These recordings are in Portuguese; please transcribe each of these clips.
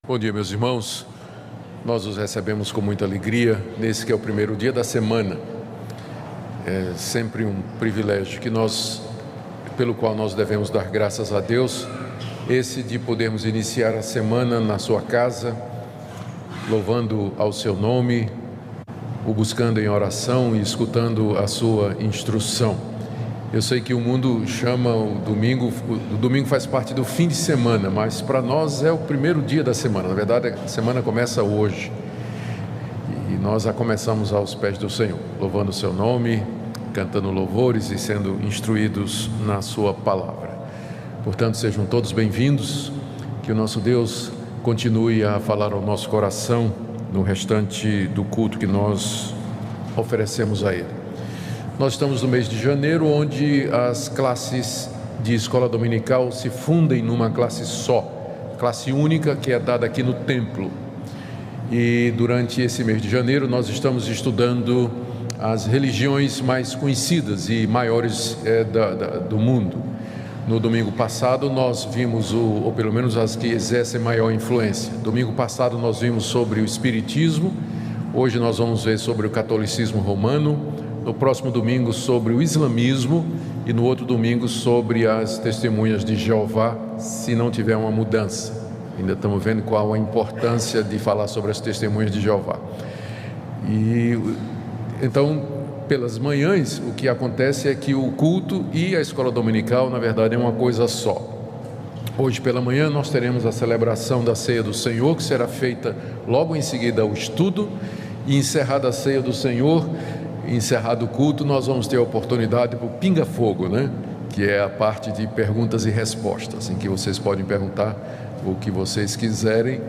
Bom dia, meus irmãos. Nós os recebemos com muita alegria nesse que é o primeiro dia da semana. É sempre um privilégio pelo qual nós devemos dar graças a Deus, esse de podermos iniciar a semana na sua casa, louvando ao seu nome, o buscando em oração e escutando a sua instrução. Eu sei que o mundo chama o domingo faz parte do fim de semana, mas para nós é o primeiro dia da semana. Na verdade, a semana começa hoje e nós a começamos aos pés do Senhor, louvando o seu nome, cantando louvores e sendo instruídos na sua palavra. Portanto, sejam todos bem-vindos, que o nosso Deus continue a falar ao nosso coração no restante do culto que nós oferecemos a Ele. Nós estamos no mês de janeiro, onde as classes de escola dominical se fundem numa classe só, classe única que é dada aqui no templo. E durante esse mês de janeiro nós estamos estudando as religiões mais conhecidas e maiores do mundo. No domingo passado nós vimos, ou pelo menos as que exercem maior influência. Domingo passado nós vimos sobre o Espiritismo, hoje nós vamos ver sobre o Catolicismo Romano, no próximo domingo sobre o Islamismo e no outro domingo sobre as Testemunhas de Jeová, se não tiver uma mudança. Ainda estamos vendo qual a importância de falar sobre as Testemunhas de Jeová. E então, pelas manhãs, o que acontece é que o culto e a escola dominical, na verdade, é uma coisa só. Hoje pela manhã nós teremos a celebração da Ceia do Senhor, que será feita logo em seguida ao estudo, e encerrada a Ceia do Senhor, encerrado o culto, nós vamos ter a oportunidade para o pinga-fogo, que é a parte de perguntas e respostas, em que vocês podem perguntar o que vocês quiserem.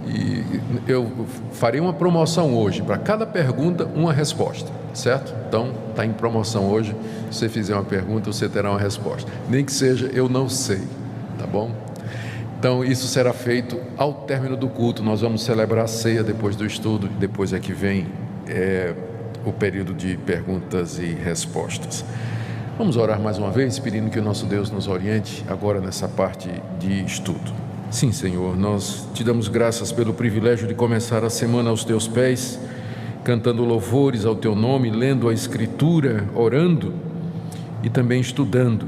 E eu farei uma promoção hoje, para cada pergunta uma resposta, certo? Então está em promoção hoje. Se você fizer uma pergunta, você terá uma resposta, nem que seja eu não sei, tá bom? Então isso será feito ao término do culto. Nós vamos celebrar a ceia depois do estudo, depois é que vem o período de perguntas e respostas. Vamos orar mais uma vez, pedindo que o nosso Deus nos oriente agora nessa parte de estudo. Sim, Senhor, nós te damos graças pelo privilégio de começar a semana aos teus pés, cantando louvores ao teu nome, lendo a Escritura, orando e também estudando.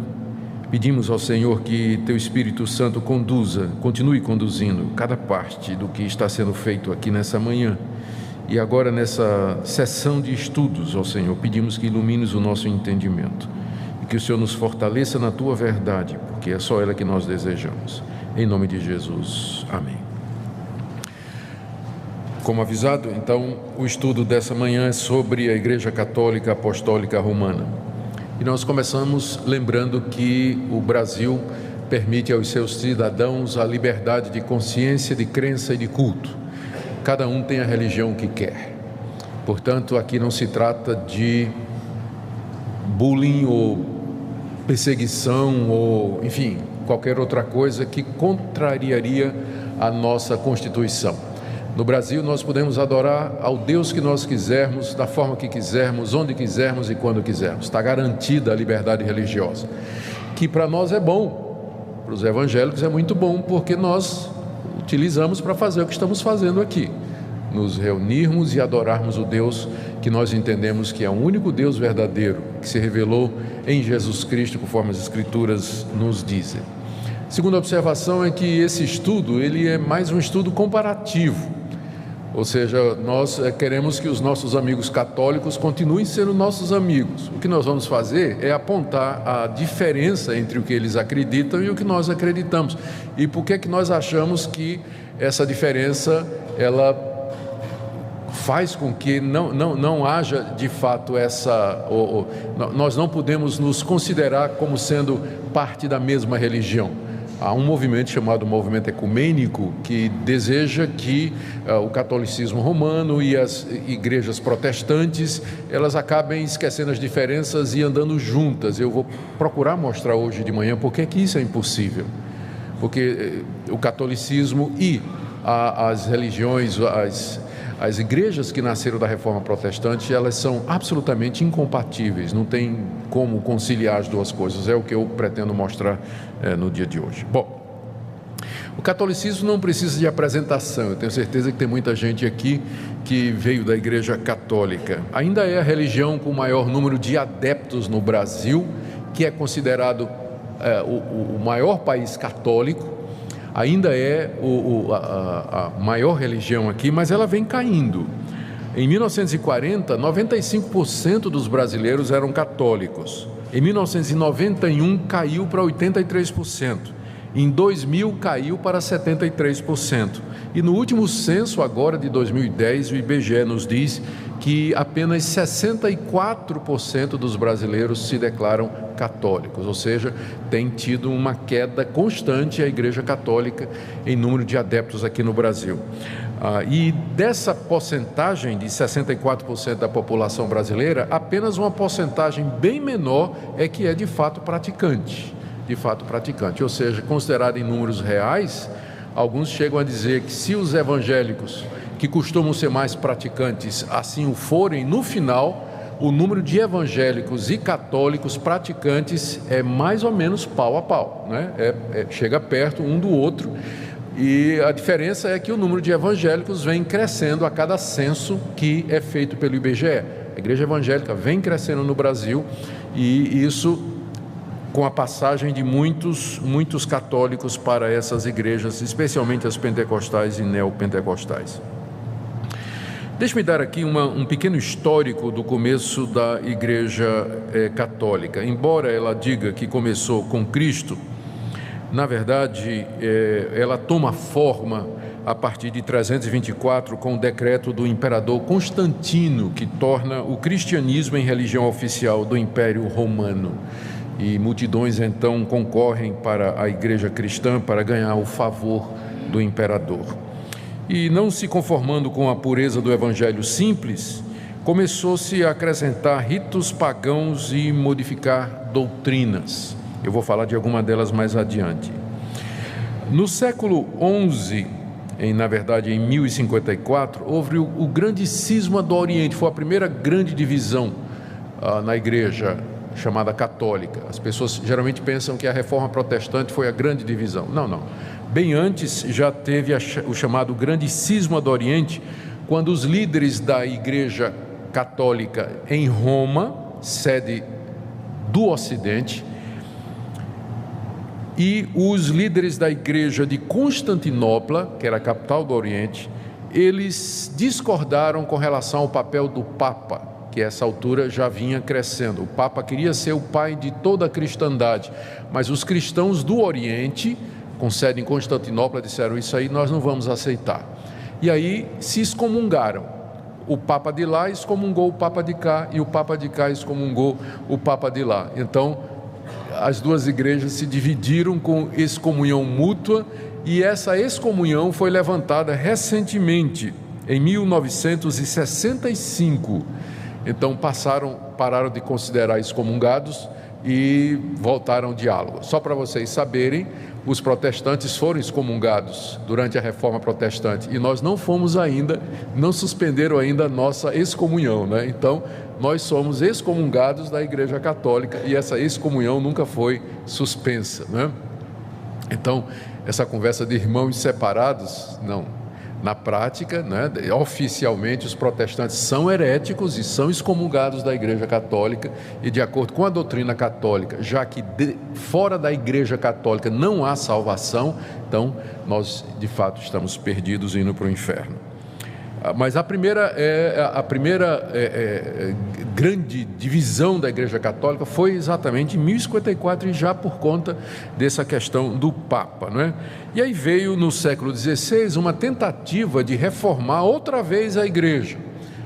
Pedimos ao Senhor que teu Espírito Santo continue conduzindo cada parte do que está sendo feito aqui nessa manhã. E agora nessa sessão de estudos, ó Senhor, pedimos que ilumines o nosso entendimento e que o Senhor nos fortaleça na tua verdade, porque é só ela que nós desejamos. Em nome de Jesus, amém. Como avisado, então, o estudo dessa manhã é sobre a Igreja Católica Apostólica Romana. E nós começamos lembrando que o Brasil permite aos seus cidadãos a liberdade de consciência, de crença e de culto. Cada um tem a religião que quer. Portanto, aqui não se trata de bullying ou perseguição ou, enfim, qualquer outra coisa que contrariaria a nossa Constituição. No Brasil, nós podemos adorar ao Deus que nós quisermos, da forma que quisermos, onde quisermos e quando quisermos. Está garantida a liberdade religiosa, que para nós é bom, para os evangélicos é muito bom, porque nós utilizamos para fazer o que estamos fazendo aqui, nos reunirmos e adorarmos o Deus que nós entendemos que é o único Deus verdadeiro, que se revelou em Jesus Cristo, conforme as Escrituras nos dizem. Segunda observação é que esse estudo, ele é mais um estudo comparativo, ou seja, nós queremos que os nossos amigos católicos continuem sendo nossos amigos. O que nós vamos fazer é apontar a diferença entre o que eles acreditam e o que nós acreditamos. E por que nós achamos que essa diferença, ela faz com que não haja de fato nós não podemos nos considerar como sendo parte da mesma religião. Há um movimento chamado movimento ecumênico que deseja que o catolicismo romano e as igrejas protestantes, elas acabem esquecendo as diferenças e andando juntas. Eu vou procurar mostrar hoje de manhã por que isso é impossível. Porque o catolicismo e as religiões, as igrejas que nasceram da Reforma Protestante, elas são absolutamente incompatíveis, não tem como conciliar as duas coisas, é o que eu pretendo mostrar no dia de hoje. Bom, o catolicismo não precisa de apresentação. Eu tenho certeza que tem muita gente aqui que veio da Igreja Católica. Ainda é a religião com o maior número de adeptos no Brasil, que é considerado o maior país católico. Ainda é a maior religião aqui, mas ela vem caindo. Em 1940, 95% dos brasileiros eram católicos. Em 1991, caiu para 83%. Em 2000, caiu para 73%. E no último censo, agora de 2010, o IBGE nos diz que apenas 64% dos brasileiros se declaram católicos, ou seja, tem tido uma queda constante a Igreja Católica em número de adeptos aqui no Brasil. E dessa porcentagem de 64% da população brasileira, apenas uma porcentagem bem menor é que é de fato praticante. Ou seja, considerado em números reais, alguns chegam a dizer que se os evangélicos, que costumam ser mais praticantes, assim o forem, no final, o número de evangélicos e católicos praticantes é mais ou menos pau a pau, né? Chega perto um do outro, e a diferença é que o número de evangélicos vem crescendo a cada censo que é feito pelo IBGE. A igreja evangélica vem crescendo no Brasil, e isso com a passagem de muitos católicos para essas igrejas, especialmente as pentecostais e neopentecostais. Deixe-me dar aqui um pequeno histórico do começo da Igreja Católica. Embora ela diga que começou com Cristo, na verdade, ela toma forma a partir de 324, com o decreto do imperador Constantino, que torna o cristianismo em religião oficial do Império Romano. E multidões então concorrem para a igreja cristã para ganhar o favor do imperador. E não se conformando com a pureza do evangelho simples, começou-se a acrescentar ritos pagãos e modificar doutrinas. Eu vou falar de alguma delas mais adiante. No século XI, na verdade em 1054, houve o grande cisma do Oriente. Foi a primeira grande divisão na igreja chamada católica. As pessoas geralmente pensam que a reforma protestante foi a grande divisão. Não. Bem antes já teve o chamado grande cisma do Oriente, quando os líderes da igreja católica em Roma, sede do Ocidente, e os líderes da igreja de Constantinopla, que era a capital do Oriente, eles discordaram com relação ao papel do Papa, que a essa altura já vinha crescendo. O Papa queria ser o pai de toda a cristandade, mas os cristãos do Oriente, com sede em Constantinopla, disseram: isso aí nós não vamos aceitar. E aí se excomungaram. O Papa de lá excomungou o Papa de cá, e o Papa de cá excomungou o Papa de lá. Então, as duas igrejas se dividiram com excomunhão mútua, e essa excomunhão foi levantada recentemente, em 1965. Então pararam de considerar excomungados e voltaram ao diálogo. Só para vocês saberem, os protestantes foram excomungados durante a Reforma Protestante, e nós não fomos ainda, não suspenderam ainda a nossa excomunhão, né? Então, nós somos excomungados da Igreja Católica, e essa excomunhão nunca foi suspensa, né? Então, essa conversa de irmãos separados, não. Na prática, né, oficialmente, os protestantes são heréticos e são excomungados da Igreja Católica, e de acordo com a doutrina católica, já que fora da Igreja Católica não há salvação, então nós de fato estamos perdidos indo para o inferno. Mas a primeira grande divisão da Igreja Católica foi exatamente em 1054, e já por conta dessa questão do Papa, não é? E aí veio no século XVI uma tentativa de reformar outra vez a Igreja.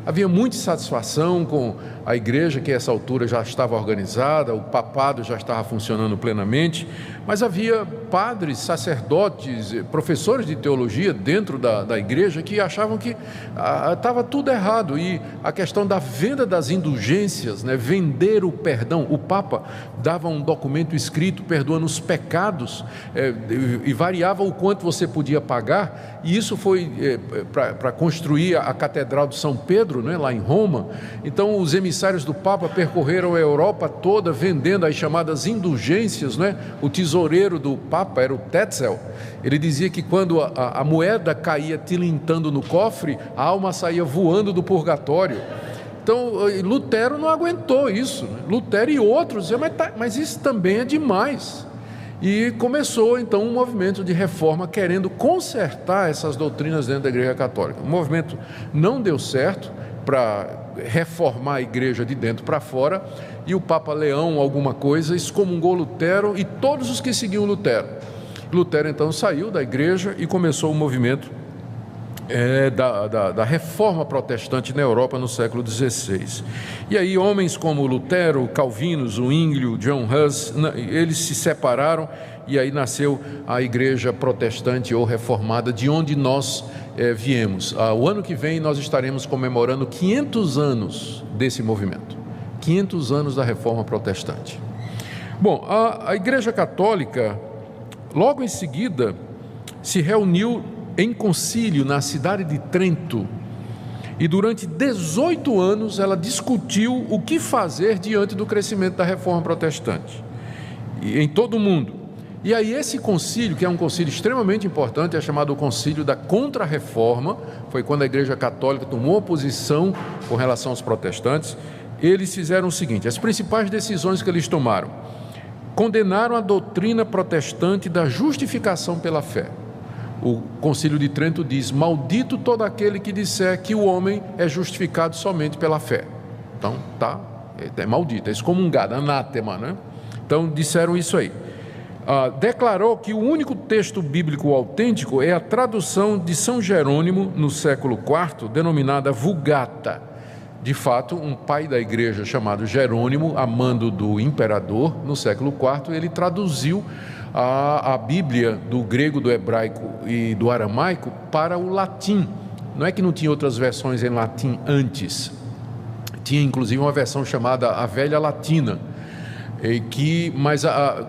Havia muita insatisfação com a igreja, que a essa altura já estava organizada, o papado já estava funcionando plenamente, mas havia padres, sacerdotes, professores de teologia dentro da igreja que achavam que estava tudo errado, e a questão da venda das indulgências, né, vender o perdão. O Papa dava um documento escrito perdoando os pecados, e variava o quanto você podia pagar, e isso foi para construir a Catedral de São Pedro, né, lá em Roma. Então os emissários emissários do Papa percorreram a Europa toda vendendo as chamadas indulgências, né? O tesoureiro do Papa era o Tetzel. Ele dizia que quando a moeda caía tilintando no cofre, a alma saía voando do purgatório. Então, Lutero não aguentou isso, né? Lutero e outros diziam, mas isso também é demais. E começou então um movimento de reforma querendo consertar essas doutrinas dentro da Igreja Católica. O movimento não deu certo para reformar a igreja de dentro para fora, e o Papa Leão alguma coisa excomungou Lutero e todos os que seguiam Lutero. Lutero então saiu da igreja e começou o movimento da reforma protestante na Europa no século XVI. E aí homens como Lutero, Calvino, Zwinglio, John Huss, eles se separaram e aí nasceu a igreja protestante ou reformada, de onde nós viemos. O ano que vem nós estaremos comemorando 500 anos desse movimento, 500 anos da reforma protestante. Bom, a Igreja Católica, logo em seguida, se reuniu em concílio na cidade de Trento, e durante 18 anos ela discutiu o que fazer diante do crescimento da reforma protestante em todo o mundo. E aí esse concílio, que é um concílio extremamente importante, é chamado o Concílio da Contra-Reforma, foi quando a Igreja Católica tomou posição com relação aos protestantes. Eles fizeram o seguinte: as principais decisões que eles tomaram: condenaram a doutrina protestante da justificação pela fé. O Concílio de Trento diz: maldito todo aquele que disser que o homem é justificado somente pela fé. Então, é maldito, é excomungado, anátema, né? Então, disseram isso aí. Declarou que o único texto bíblico autêntico é a tradução de São Jerônimo, no século IV, denominada Vulgata. De fato, um pai da igreja chamado Jerônimo, a mando do imperador, no século IV, ele traduziu a Bíblia do grego, do hebraico e do aramaico para o latim. Não é que não tinha outras versões em latim antes, tinha inclusive uma versão chamada a Velha Latina, mas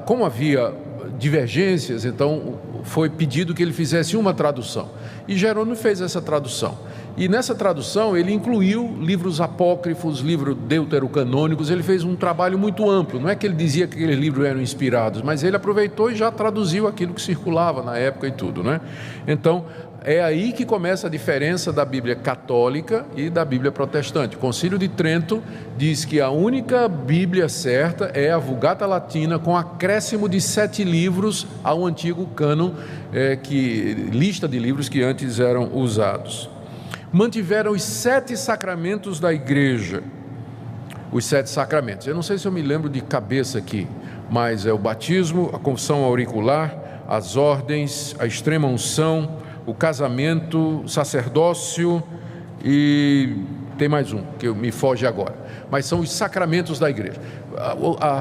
como havia divergências, então foi pedido que ele fizesse uma tradução, e Jerônimo fez essa tradução. E nessa tradução ele incluiu livros apócrifos, livros deuterocanônicos. Ele fez um trabalho muito amplo. Não é que ele dizia que aqueles livros eram inspirados, mas ele aproveitou e já traduziu aquilo que circulava na época e tudo, né? Então é aí que começa a diferença da Bíblia católica e da Bíblia protestante. O Concílio de Trento diz que a única Bíblia certa é a Vulgata Latina, com acréscimo de 7 livros ao antigo cânon, lista de livros que antes eram usados. Mantiveram os 7 sacramentos da igreja. Os 7 sacramentos, eu não sei se eu me lembro de cabeça aqui, mas é o batismo, a confissão auricular, as ordens, a extrema unção, o casamento, o sacerdócio, e tem mais um que me foge agora, mas são os sacramentos da igreja.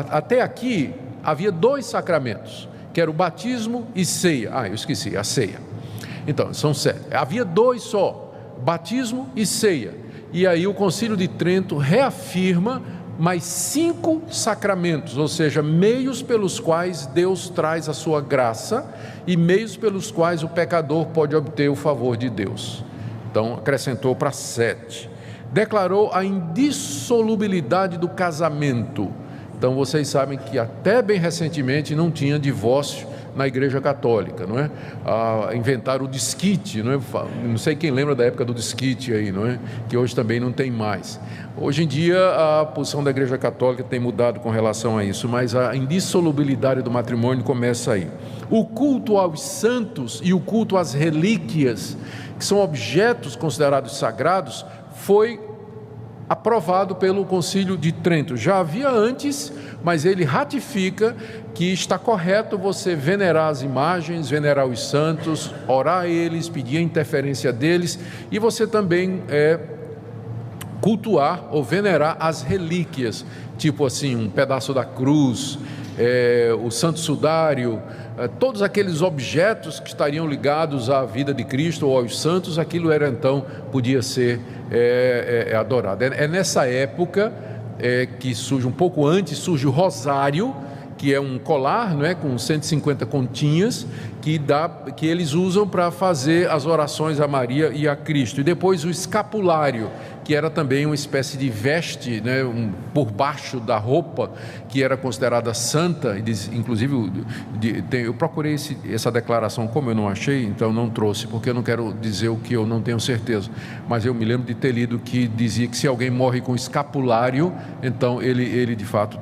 Até aqui havia 2 sacramentos, que era o batismo e ceia. Eu esqueci, a ceia. Então, são 7. Havia 2 só: batismo e ceia. E aí o Concílio de Trento reafirma mais 5 sacramentos, ou seja, meios pelos quais Deus traz a sua graça e meios pelos quais o pecador pode obter o favor de Deus. Então acrescentou para 7. Declarou a indissolubilidade do casamento. Então vocês sabem que até bem recentemente não tinha divórcio na Igreja Católica, não é? Inventaram o desquite, não é? Não sei quem lembra da época do desquite aí, não é? Que hoje também não tem mais. Hoje em dia a posição da Igreja Católica tem mudado com relação a isso, mas a indissolubilidade do matrimônio começa aí. O culto aos santos e o culto às relíquias, que são objetos considerados sagrados, foi aprovado pelo Concílio de Trento. Já havia antes, mas ele ratifica que está correto você venerar as imagens, venerar os santos, orar a eles, pedir a interferência deles, e você também cultuar ou venerar as relíquias, tipo assim, um pedaço da cruz, o santo sudário, todos aqueles objetos que estariam ligados à vida de Cristo ou aos santos, aquilo era então, podia ser adorado. É nessa época que surge, um pouco antes, surge o rosário, que é um colar, não é, com 150 continhas, que eles usam para fazer as orações a Maria e a Cristo. E depois o escapulário, que era também uma espécie de veste, né, por baixo da roupa, que era considerada santa. Inclusive, eu procurei essa declaração, como eu não achei, então não trouxe, porque eu não quero dizer o que eu não tenho certeza, mas eu me lembro de ter lido que dizia que se alguém morre com escapulário, então ele de fato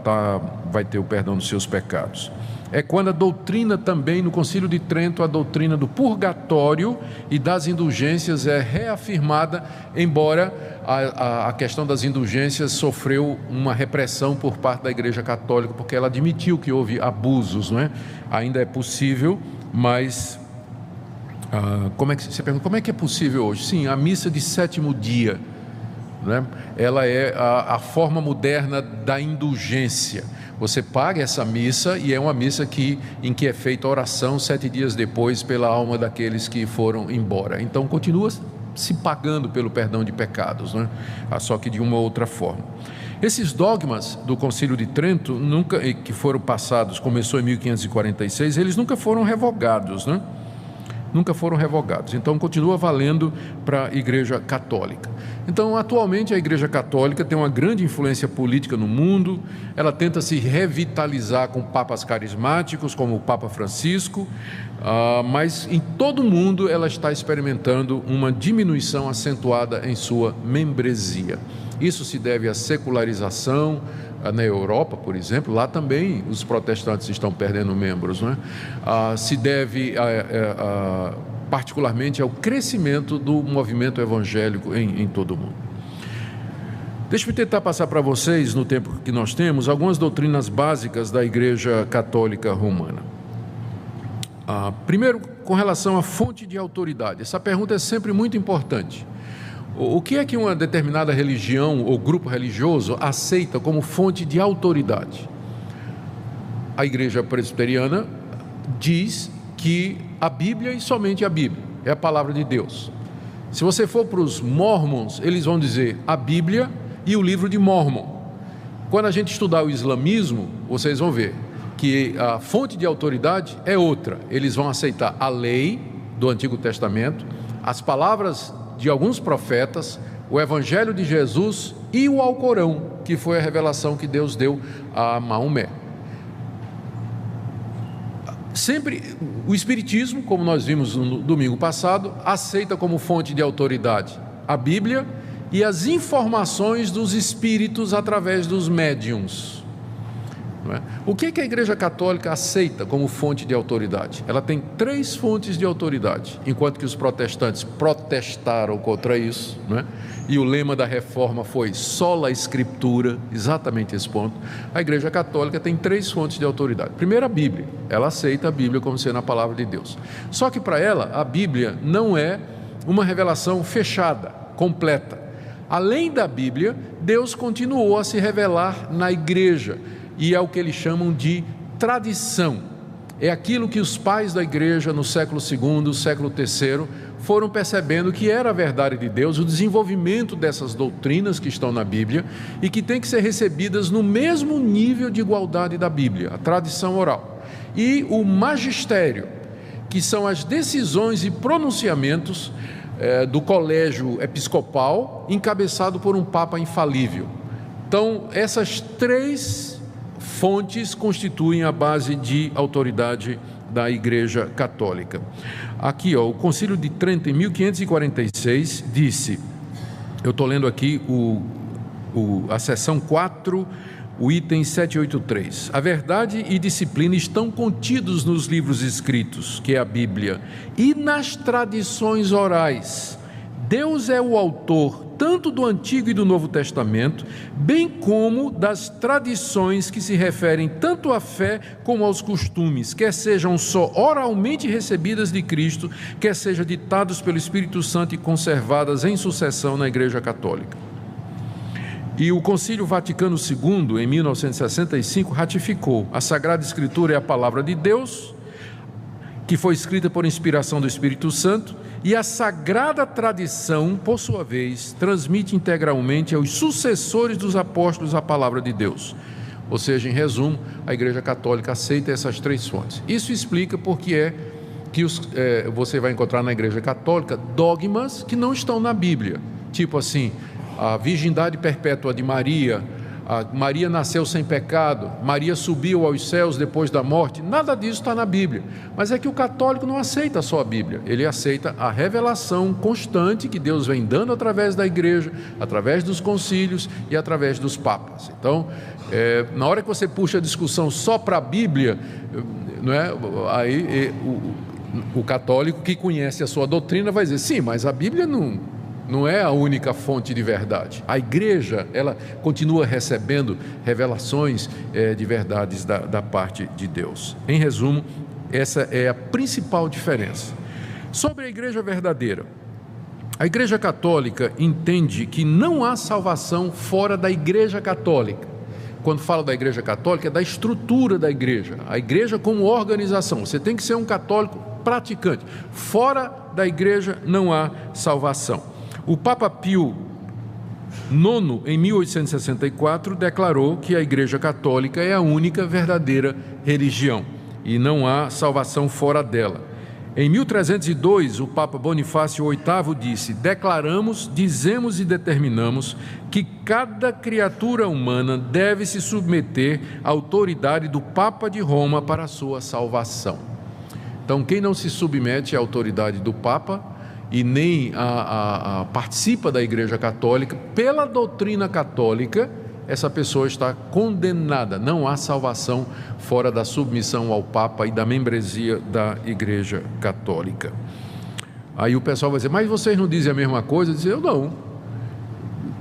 vai ter o perdão dos seus pecados. É quando a doutrina também, no Concílio de Trento, a doutrina do purgatório e das indulgências é reafirmada, embora a questão das indulgências sofreu uma repressão por parte da Igreja Católica, porque ela admitiu que houve abusos, não é? Ainda é possível, mas você pergunta, como é que é possível hoje? Sim, a missa de sétimo dia, né? Ela é a forma moderna da indulgência. Você paga essa missa e é uma missa em que é feita oração 7 dias depois pela alma daqueles que foram embora. Então continua se pagando pelo perdão de pecados, né? Só que de uma outra forma. Esses dogmas do Concílio de Trento, que foram passados, começou em 1546, eles nunca foram revogados, né? Nunca foram revogados, então continua valendo para a Igreja Católica. Então, atualmente a Igreja Católica tem uma grande influência política no mundo, ela tenta se revitalizar com papas carismáticos, como o Papa Francisco, mas em todo o mundo ela está experimentando uma diminuição acentuada em sua membresia. Isso se deve à secularização. Na Europa, por exemplo, lá também os protestantes estão perdendo membros, não é? Se deve particularmente ao crescimento do movimento evangélico em todo o mundo. Deixa eu tentar passar para vocês, no tempo que nós temos, algumas doutrinas básicas da Igreja Católica Romana. Primeiro, com relação à fonte de autoridade. Essa pergunta é sempre muito importante. O que é que uma determinada religião ou grupo religioso aceita como fonte de autoridade? A Igreja Presbiteriana diz que a Bíblia e somente a Bíblia é a palavra de Deus. Se você for para os Mormons, eles vão dizer a Bíblia e o livro de Mormon. Quando a gente estudar o islamismo, vocês vão ver que a fonte de autoridade é outra. Eles vão aceitar a lei do Antigo Testamento, as palavras de alguns profetas, o Evangelho de Jesus e o Alcorão, que foi a revelação que Deus deu a Maomé. Sempre o Espiritismo, como nós vimos no domingo passado, aceita como fonte de autoridade a Bíblia e as informações dos espíritos através dos médiuns. Não é? O que a Igreja Católica aceita como fonte de autoridade? Ela tem 3 fontes de autoridade, enquanto que os protestantes protestaram contra isso, não é? E o lema da reforma foi sola escritura, exatamente esse ponto. A Igreja Católica tem 3 fontes de autoridade. Primeiro, a Bíblia. Ela aceita a Bíblia como sendo a palavra de Deus. Só que para ela, a Bíblia não é uma revelação fechada, completa. Além da Bíblia, Deus continuou a se revelar na Igreja, e é o que eles chamam de tradição. É aquilo que os pais da igreja no século II, século III, foram percebendo que era a verdade de Deus, o desenvolvimento dessas doutrinas que estão na Bíblia e que tem que ser recebidas no mesmo nível de igualdade da Bíblia, a tradição oral. E o magistério, que são as decisões e pronunciamentos do colégio episcopal, encabeçado por um papa infalível. Então, essas 3 fontes constituem a base de autoridade da Igreja Católica. Aqui, o Concílio de Trento, em 1546, disse, eu estou lendo aqui a seção 4, o item 783, a verdade e disciplina estão contidos nos livros escritos, que é a Bíblia, e nas tradições orais. Deus é o autor tanto do Antigo e do Novo Testamento, bem como das tradições que se referem tanto à fé como aos costumes, quer sejam só oralmente recebidas de Cristo, quer sejam ditados pelo Espírito Santo e conservadas em sucessão na Igreja Católica. E o Concílio Vaticano II, em 1965, ratificou: a Sagrada Escritura é a palavra de Deus, que foi escrita por inspiração do Espírito Santo, e a sagrada tradição, por sua vez, transmite integralmente aos sucessores dos apóstolos a palavra de Deus. Ou seja, em resumo, a Igreja Católica aceita essas 3 fontes. Isso explica porque você vai encontrar na Igreja Católica dogmas que não estão na Bíblia. Tipo assim, a virgindade perpétua de Maria, Maria nasceu sem pecado, Maria subiu aos céus depois da morte, nada disso está na Bíblia. Mas é que o católico não aceita só a Bíblia, ele aceita a revelação constante que Deus vem dando através da igreja, através dos concílios e através dos papas. Então, na hora que você puxa a discussão só para a Bíblia, não é? Aí o católico que conhece a sua doutrina vai dizer, sim, mas a Bíblia não é a única fonte de verdade. A igreja, ela continua recebendo revelações de verdades da parte de Deus. Em resumo, essa é a principal diferença. Sobre a igreja verdadeira, a igreja católica entende que não há salvação fora da igreja católica. Quando falo da igreja católica, é da estrutura da igreja, a igreja como organização. Você tem que ser um católico praticante. Fora da igreja não há salvação. O Papa Pio IX, em 1864, declarou que a Igreja Católica é a única verdadeira religião e não há salvação fora dela. Em 1302, o Papa Bonifácio VIII disse: declaramos, dizemos e determinamos que cada criatura humana deve se submeter à autoridade do Papa de Roma para a sua salvação. Então, quem não se submete à autoridade do Papa e nem participa da Igreja Católica, pela doutrina católica, essa pessoa está condenada. Não há salvação fora da submissão ao Papa e da membresia da Igreja Católica. Aí o pessoal vai dizer, mas vocês não dizem a mesma coisa? Eu dizer, eu não.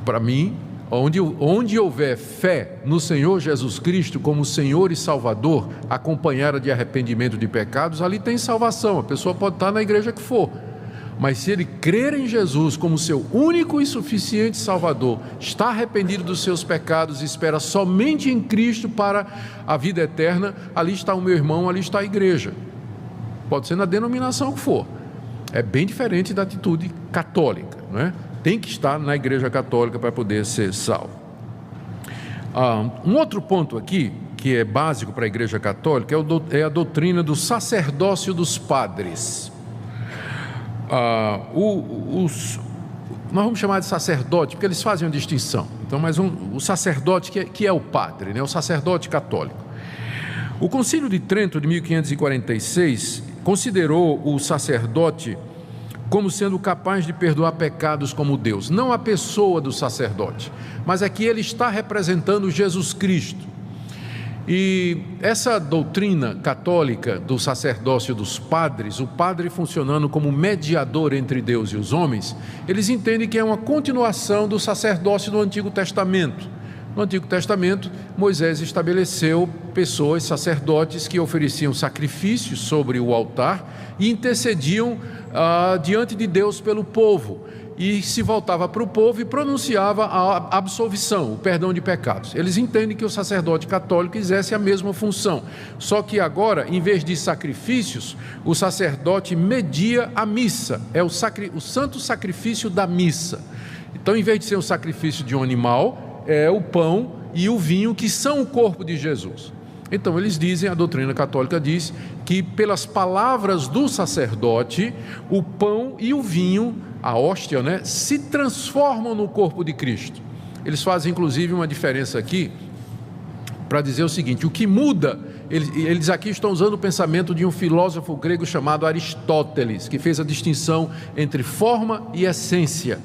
Para mim, onde houver fé no Senhor Jesus Cristo como Senhor e Salvador, acompanhada de arrependimento de pecados, ali tem salvação. A pessoa pode estar na igreja que for, mas se ele crer em Jesus como seu único e suficiente Salvador, está arrependido dos seus pecados e espera somente em Cristo para a vida eterna, ali está o meu irmão, ali está a igreja. Pode ser na denominação que for. É bem diferente da atitude católica, não é? Tem que estar na igreja católica para poder ser salvo. Um outro ponto aqui, que é básico para a igreja católica, é a doutrina do sacerdócio dos padres. Nós vamos chamar de sacerdote, porque eles fazem uma distinção. Então, mas o sacerdote que é o padre, né? O sacerdote católico. O Concílio de Trento, de 1546, considerou o sacerdote como sendo capaz de perdoar pecados como Deus. Não a pessoa do sacerdote, mas é que ele está representando Jesus Cristo. E essa doutrina católica do sacerdócio dos padres, o padre funcionando como mediador entre Deus e os homens, eles entendem que é uma continuação do sacerdócio do Antigo Testamento. No Antigo Testamento, Moisés estabeleceu pessoas, sacerdotes, que ofereciam sacrifícios sobre o altar e intercediam diante de Deus pelo povo. E se voltava para o povo e pronunciava a absolvição, o perdão de pecados. Eles entendem que o sacerdote católico exerce a mesma função, só que agora, em vez de sacrifícios, o sacerdote media a missa, é o santo sacrifício da missa. Então, em vez de ser um sacrifício de um animal, é o pão e o vinho, que são o corpo de Jesus. Então eles dizem, a doutrina católica diz, que pelas palavras do sacerdote, o pão e o vinho, a hóstia, né, se transformam no corpo de Cristo. Eles fazem inclusive uma diferença aqui, para dizer o seguinte, o que muda, eles aqui estão usando o pensamento de um filósofo grego chamado Aristóteles, que fez a distinção entre forma e essência,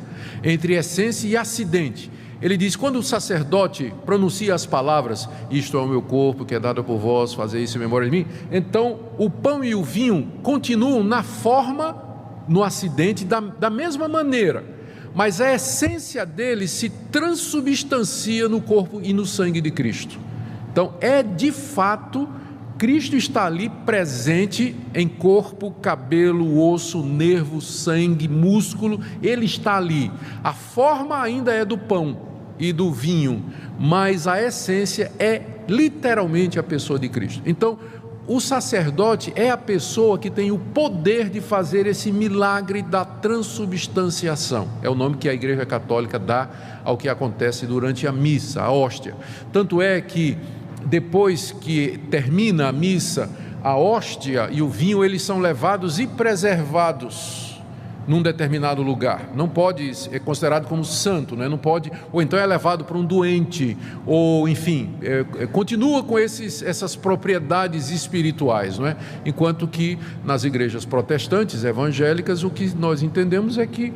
entre essência e acidente. Ele diz, quando o sacerdote pronuncia as palavras, isto é o meu corpo que é dado por vós, fazer isso em memória de mim, então o pão e o vinho continuam na forma, no acidente, da mesma maneira, mas a essência deles se transubstancia no corpo e no sangue de Cristo. Então de fato, Cristo está ali presente em corpo, cabelo, osso, nervo, sangue, músculo, ele está ali. A forma ainda é do pão e do vinho, mas a essência é literalmente a pessoa de Cristo. Então, o sacerdote é a pessoa que tem o poder de fazer esse milagre da transubstanciação. É o nome que a Igreja Católica dá ao que acontece durante a missa, a hóstia. Tanto é que depois que termina a missa, a hóstia e o vinho, eles são levados e preservados num determinado lugar, não pode ser considerado como santo, né? Não pode, ou então é levado para um doente, ou enfim, continua com essas propriedades espirituais, não é? Enquanto que nas igrejas protestantes, evangélicas, o que nós entendemos é que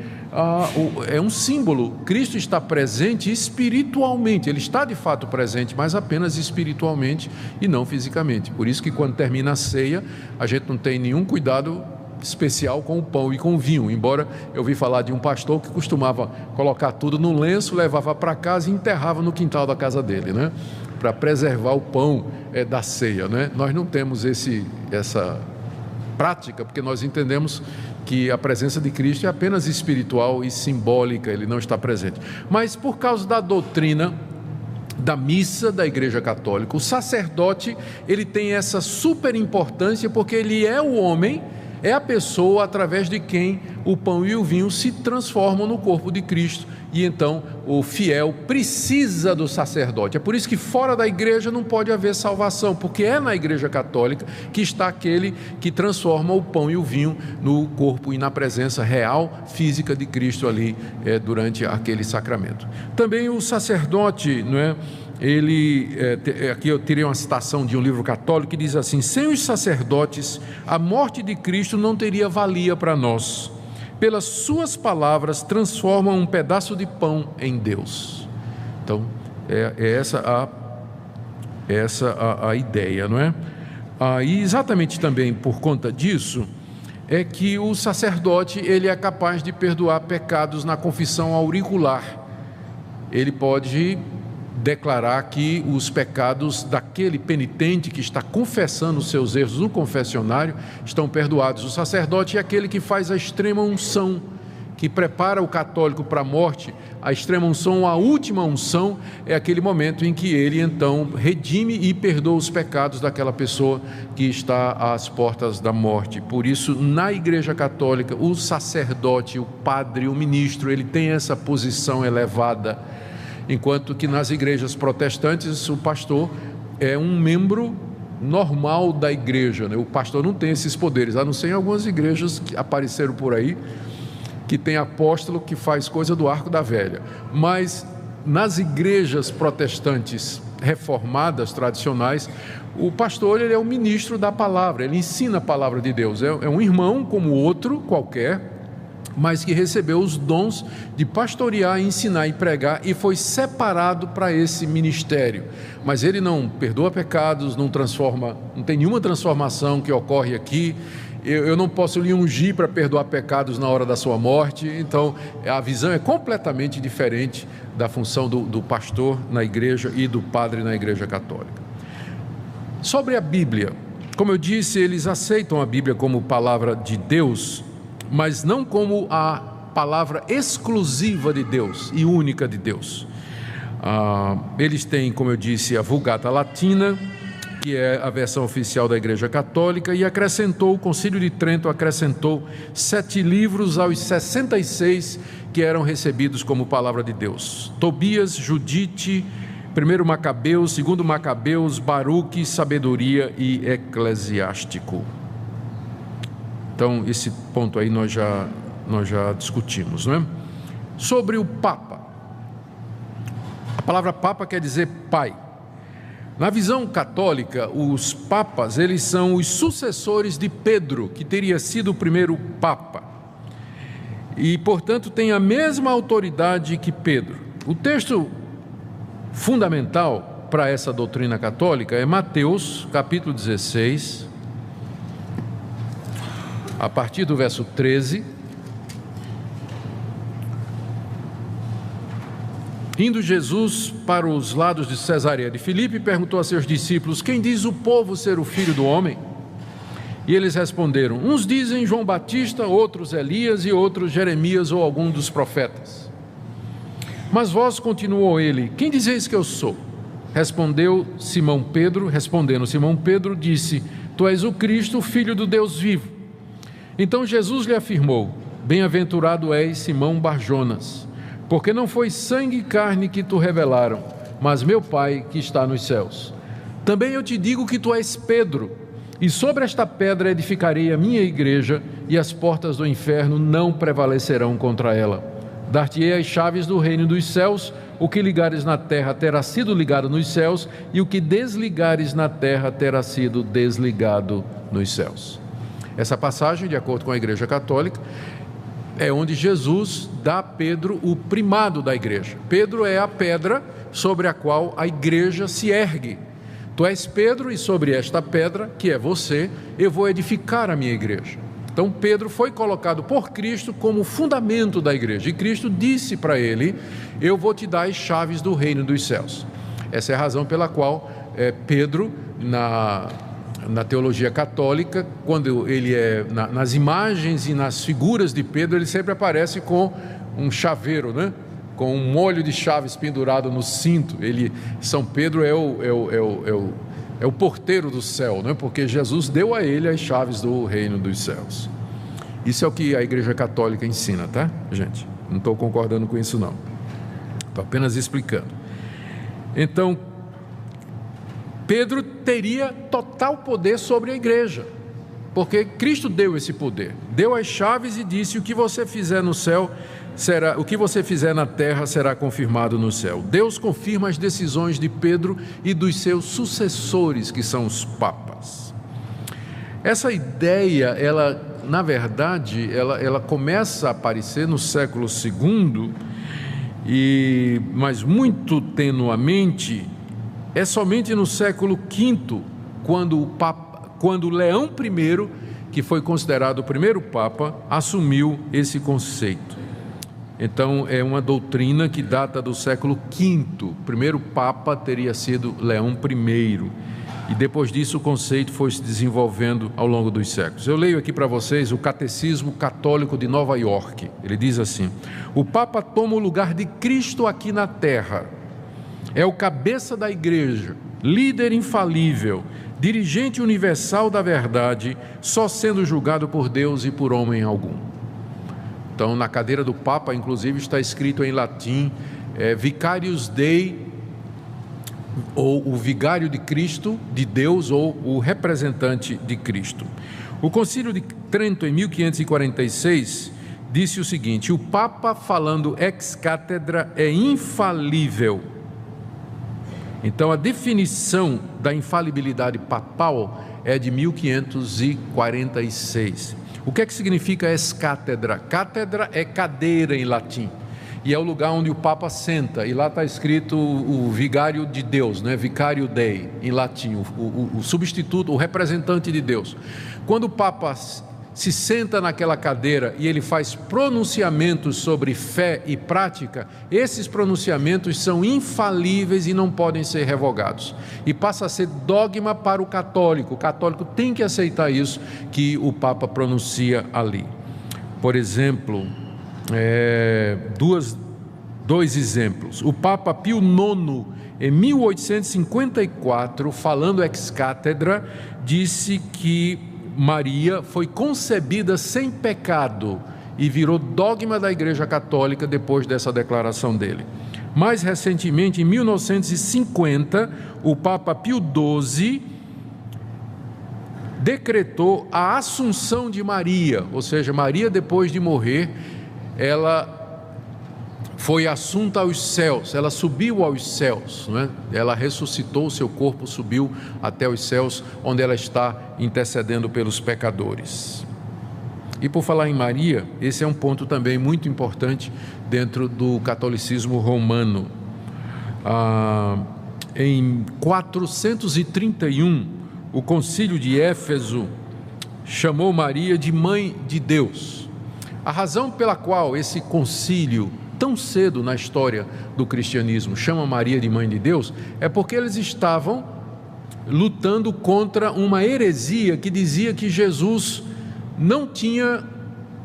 é um símbolo. Cristo está presente espiritualmente, Ele está de fato presente, mas apenas espiritualmente e não fisicamente. Por isso que quando termina a ceia, a gente não tem nenhum cuidado especial com o pão e com o vinho, embora eu vi falar de um pastor que costumava colocar tudo num lenço, levava para casa e enterrava no quintal da casa dele, né? Para preservar o pão da ceia, né? Nós não temos essa prática, porque nós entendemos que a presença de Cristo é apenas espiritual e simbólica, Ele não está presente. Mas por causa da doutrina da missa da Igreja Católica, o sacerdote, ele tem essa super importância, porque ele é o homem, é a pessoa através de quem o pão e o vinho se transformam no corpo de Cristo, e então o fiel precisa do sacerdote. É por isso que fora da igreja não pode haver salvação, porque é na Igreja Católica que está aquele que transforma o pão e o vinho no corpo e na presença real, física de Cristo ali durante aquele sacramento. Também o sacerdote, não é? Aqui eu tirei uma citação de um livro católico que diz assim: sem os sacerdotes, a morte de Cristo não teria valia para nós. Pelas suas palavras transformam um pedaço de pão em Deus. Então, essa a ideia, não é? E exatamente também por conta disso é que o sacerdote, ele é capaz de perdoar pecados na confissão auricular. Ele pode declarar que os pecados daquele penitente que está confessando os seus erros no confessionário estão perdoados. O sacerdote é aquele que faz a extrema unção, que prepara o católico para a morte. A extrema unção, a última unção, é aquele momento em que ele então redime e perdoa os pecados daquela pessoa que está às portas da morte. Por isso, na Igreja Católica, o sacerdote, o padre, o ministro, ele tem essa posição elevada, enquanto que nas igrejas protestantes o pastor é um membro normal da igreja, né? O pastor não tem esses poderes, a não ser em algumas igrejas que apareceram por aí, que tem apóstolo que faz coisa do arco da velha. Mas nas igrejas protestantes reformadas, tradicionais, o pastor, ele é o ministro da palavra, ele ensina a palavra de Deus, é um irmão como outro qualquer, mas que recebeu os dons de pastorear, ensinar e pregar, e foi separado para esse ministério. Mas ele não perdoa pecados, não transforma, não tem nenhuma transformação que ocorre aqui. Eu não posso lhe ungir para perdoar pecados na hora da sua morte. Então a visão é completamente diferente da função do pastor na igreja e do padre na Igreja Católica. Sobre a Bíblia, como eu disse, eles aceitam a Bíblia como palavra de Deus, mas não como a palavra exclusiva de Deus e única de Deus. Eles têm, como eu disse, a Vulgata Latina, que é a versão oficial da Igreja Católica, e o Concílio de Trento acrescentou 7 livros aos 66 que eram recebidos como palavra de Deus: Tobias, Judite, 1 Macabeus, 2 Macabeus, Baruque, Sabedoria e Eclesiástico. Então, esse ponto aí nós já discutimos, não é? Sobre o Papa. A palavra Papa quer dizer pai. Na visão católica, os papas, eles são os sucessores de Pedro, que teria sido o primeiro Papa. E, portanto, tem a mesma autoridade que Pedro. O texto fundamental para essa doutrina católica é Mateus, capítulo 16, a partir do verso 13. Indo Jesus para os lados de Cesareia de Filipe, perguntou a seus discípulos: quem diz o povo ser o Filho do Homem? E eles responderam: uns dizem João Batista, outros Elias e outros Jeremias ou algum dos profetas. Mas vós, continuou ele, quem dizeis que eu sou? Respondendo Simão Pedro, disse: tu és o Cristo, o Filho do Deus vivo. Então Jesus lhe afirmou: bem-aventurado és, Simão Barjonas, porque não foi sangue e carne que te revelaram, mas meu Pai que está nos céus. Também eu te digo que tu és Pedro, e sobre esta pedra edificarei a minha igreja, e as portas do inferno não prevalecerão contra ela. Dar-te-ei as chaves do reino dos céus. O que ligares na terra terá sido ligado nos céus, e o que desligares na terra terá sido desligado nos céus. Essa passagem, de acordo com a Igreja Católica, é onde Jesus dá a Pedro o primado da igreja. Pedro é a pedra sobre a qual a igreja se ergue. Tu és Pedro, e sobre esta pedra, que é você, eu vou edificar a minha igreja. Então Pedro foi colocado por Cristo como fundamento da igreja, e Cristo disse para ele: eu vou te dar as chaves do reino dos céus. Essa é a razão pela qual Pedro, na teologia católica, quando ele nas imagens e nas figuras de Pedro, ele sempre aparece com um chaveiro, né? Com um molho de chaves pendurado no cinto. São Pedro é o porteiro do céu, né? Porque Jesus deu a ele as chaves do reino dos céus. Isso é o que a Igreja Católica ensina, tá, gente? Não estou concordando com isso, não. Estou apenas explicando. Então, Pedro teria total poder sobre a igreja, porque Cristo deu esse poder, deu as chaves e disse: o que você fizer no céu será, o que você fizer na terra será confirmado no céu. Deus confirma as decisões de Pedro e dos seus sucessores, que são os papas. Essa ideia, na verdade, ela começa a aparecer no século II, mas muito tenuamente. É somente no século V, quando Leão I, que foi considerado o primeiro Papa, assumiu esse conceito. Então, é uma doutrina que data do século V. O primeiro Papa teria sido Leão I. E depois disso o conceito foi se desenvolvendo ao longo dos séculos. Eu leio aqui para vocês o Catecismo Católico de Nova York. Ele diz assim: o Papa toma o lugar de Cristo aqui na terra. É o cabeça da igreja, líder infalível, dirigente universal da verdade, só sendo julgado por Deus e por homem algum. Então, na cadeira do Papa, inclusive, está escrito em latim, Vicarius Dei, ou o vigário de Cristo, de Deus, ou o representante de Cristo. O Concílio de Trento, em 1546, disse o seguinte: o Papa, falando ex cátedra, é infalível. Então, a definição da infalibilidade papal é de 1546. O que é que significa ex cátedra? Cátedra é cadeira em latim, e é o lugar onde o Papa senta, e lá está escrito o vigário de Deus, né? Vicario Dei, em latim, o substituto, o representante de Deus. Quando o Papa se senta naquela cadeira e ele faz pronunciamentos sobre fé e prática, esses pronunciamentos são infalíveis e não podem ser revogados, e passa a ser dogma para o católico. O católico tem que aceitar isso que o Papa pronuncia ali. Por exemplo, dois exemplos. O Papa Pio IX, em 1854, falando ex cátedra, disse que Maria foi concebida sem pecado, e virou dogma da Igreja Católica depois dessa declaração dele. Mais recentemente, em 1950, o Papa Pio XII decretou a assunção de Maria, ou seja, Maria, depois de morrer, ela foi assunta aos céus, ela subiu aos céus, não é? Ela ressuscitou, seu corpo subiu até os céus, onde ela está intercedendo pelos pecadores. E por falar em Maria, esse é um ponto também muito importante dentro do catolicismo romano. Em 431, o concílio de Éfeso chamou Maria de Mãe de Deus. A razão pela qual esse concílio, tão cedo na história do cristianismo, chama Maria de Mãe de Deus, é porque eles estavam lutando contra uma heresia que dizia que Jesus não tinha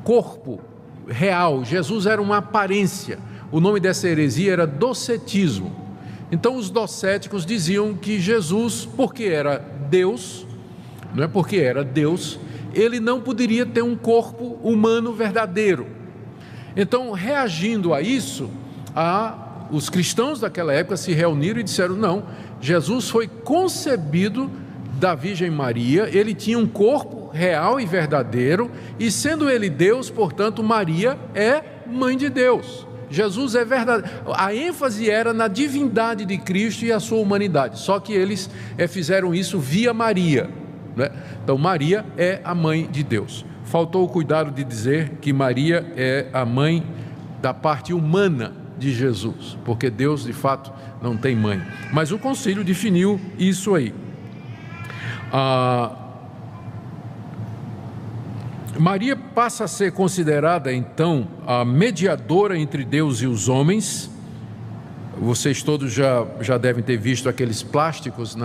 corpo real, Jesus era uma aparência. O nome dessa heresia era docetismo. Então os docéticos diziam que Jesus, porque era Deus, não é porque era Deus, ele não poderia ter um corpo humano verdadeiro. Então, reagindo a isso, os cristãos daquela época se reuniram e disseram: não, Jesus foi concebido da Virgem Maria, ele tinha um corpo real e verdadeiro, e sendo ele Deus, portanto, Maria é mãe de Deus. Jesus é verdadeiro. A ênfase era na divindade de Cristo e a sua humanidade, só que eles fizeram isso via Maria, né? Então Maria é a mãe de Deus. Faltou o cuidado de dizer que Maria é a mãe da parte humana de Jesus, porque Deus de fato não tem mãe, mas o concílio definiu isso aí. Maria passa a ser considerada então a mediadora entre Deus e os homens. Vocês todos já devem ter visto aqueles plásticos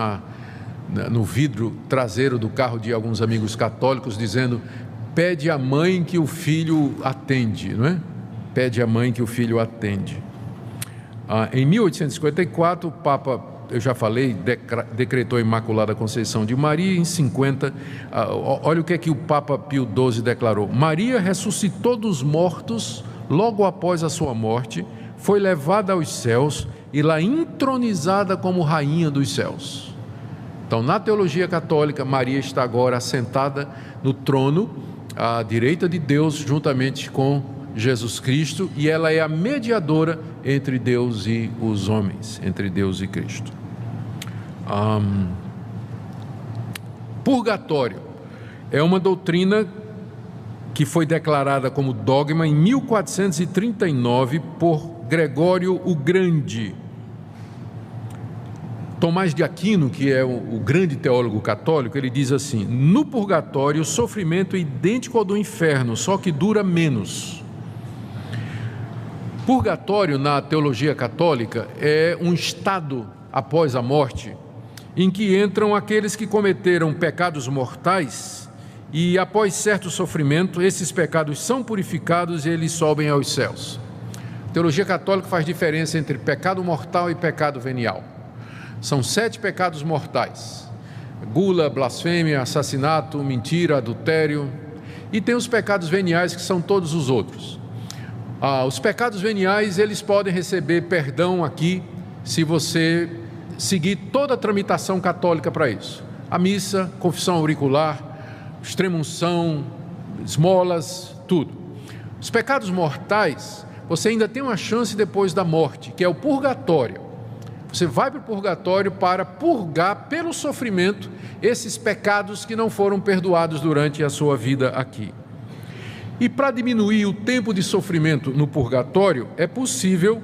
no vidro traseiro do carro de alguns amigos católicos dizendo: pede à mãe que o filho atende, não é? Pede à mãe que o filho atende. Em 1854, o Papa, eu já falei, decretou a Imaculada Conceição de Maria. Em 50, olha o que o Papa Pio XII declarou: Maria ressuscitou dos mortos logo após a sua morte, foi levada aos céus e lá entronizada como rainha dos céus. Então, na teologia católica, Maria está agora assentada no trono à direita de Deus, juntamente com Jesus Cristo, e ela é a mediadora entre Deus e os homens, entre Deus e Cristo. Purgatório é uma doutrina que foi declarada como dogma em 1439 por Gregório o Grande. Tomás de Aquino, que é o grande teólogo católico, ele diz assim: no purgatório o sofrimento é idêntico ao do inferno, só que dura menos. Purgatório, na teologia católica, é um estado após a morte, em que entram aqueles que cometeram pecados mortais e, após certo sofrimento, esses pecados são purificados e eles sobem aos céus. A teologia católica faz diferença entre pecado mortal e pecado venial. São 7 pecados mortais: gula, blasfêmia, assassinato, mentira, adultério, e tem os pecados veniais, que são todos os outros. Os pecados veniais, eles podem receber perdão aqui, se você seguir toda a tramitação católica para isso: a missa, confissão auricular, extrema-unção, esmolas, tudo. Os pecados mortais, você ainda tem uma chance depois da morte, que é o purgatório. Você vai para o purgatório para purgar pelo sofrimento esses pecados que não foram perdoados durante a sua vida aqui. E para diminuir o tempo de sofrimento no purgatório, é possível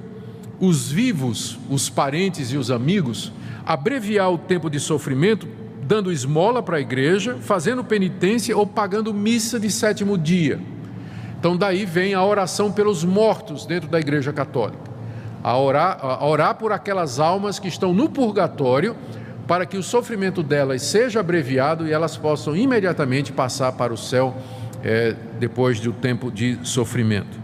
os vivos, os parentes e os amigos, abreviar o tempo de sofrimento dando esmola para a igreja, fazendo penitência ou pagando missa de 7º dia. Então daí vem a oração pelos mortos dentro da igreja católica. A orar por aquelas almas que estão no purgatório, para que o sofrimento delas seja abreviado e elas possam imediatamente passar para o céu depois do tempo de sofrimento.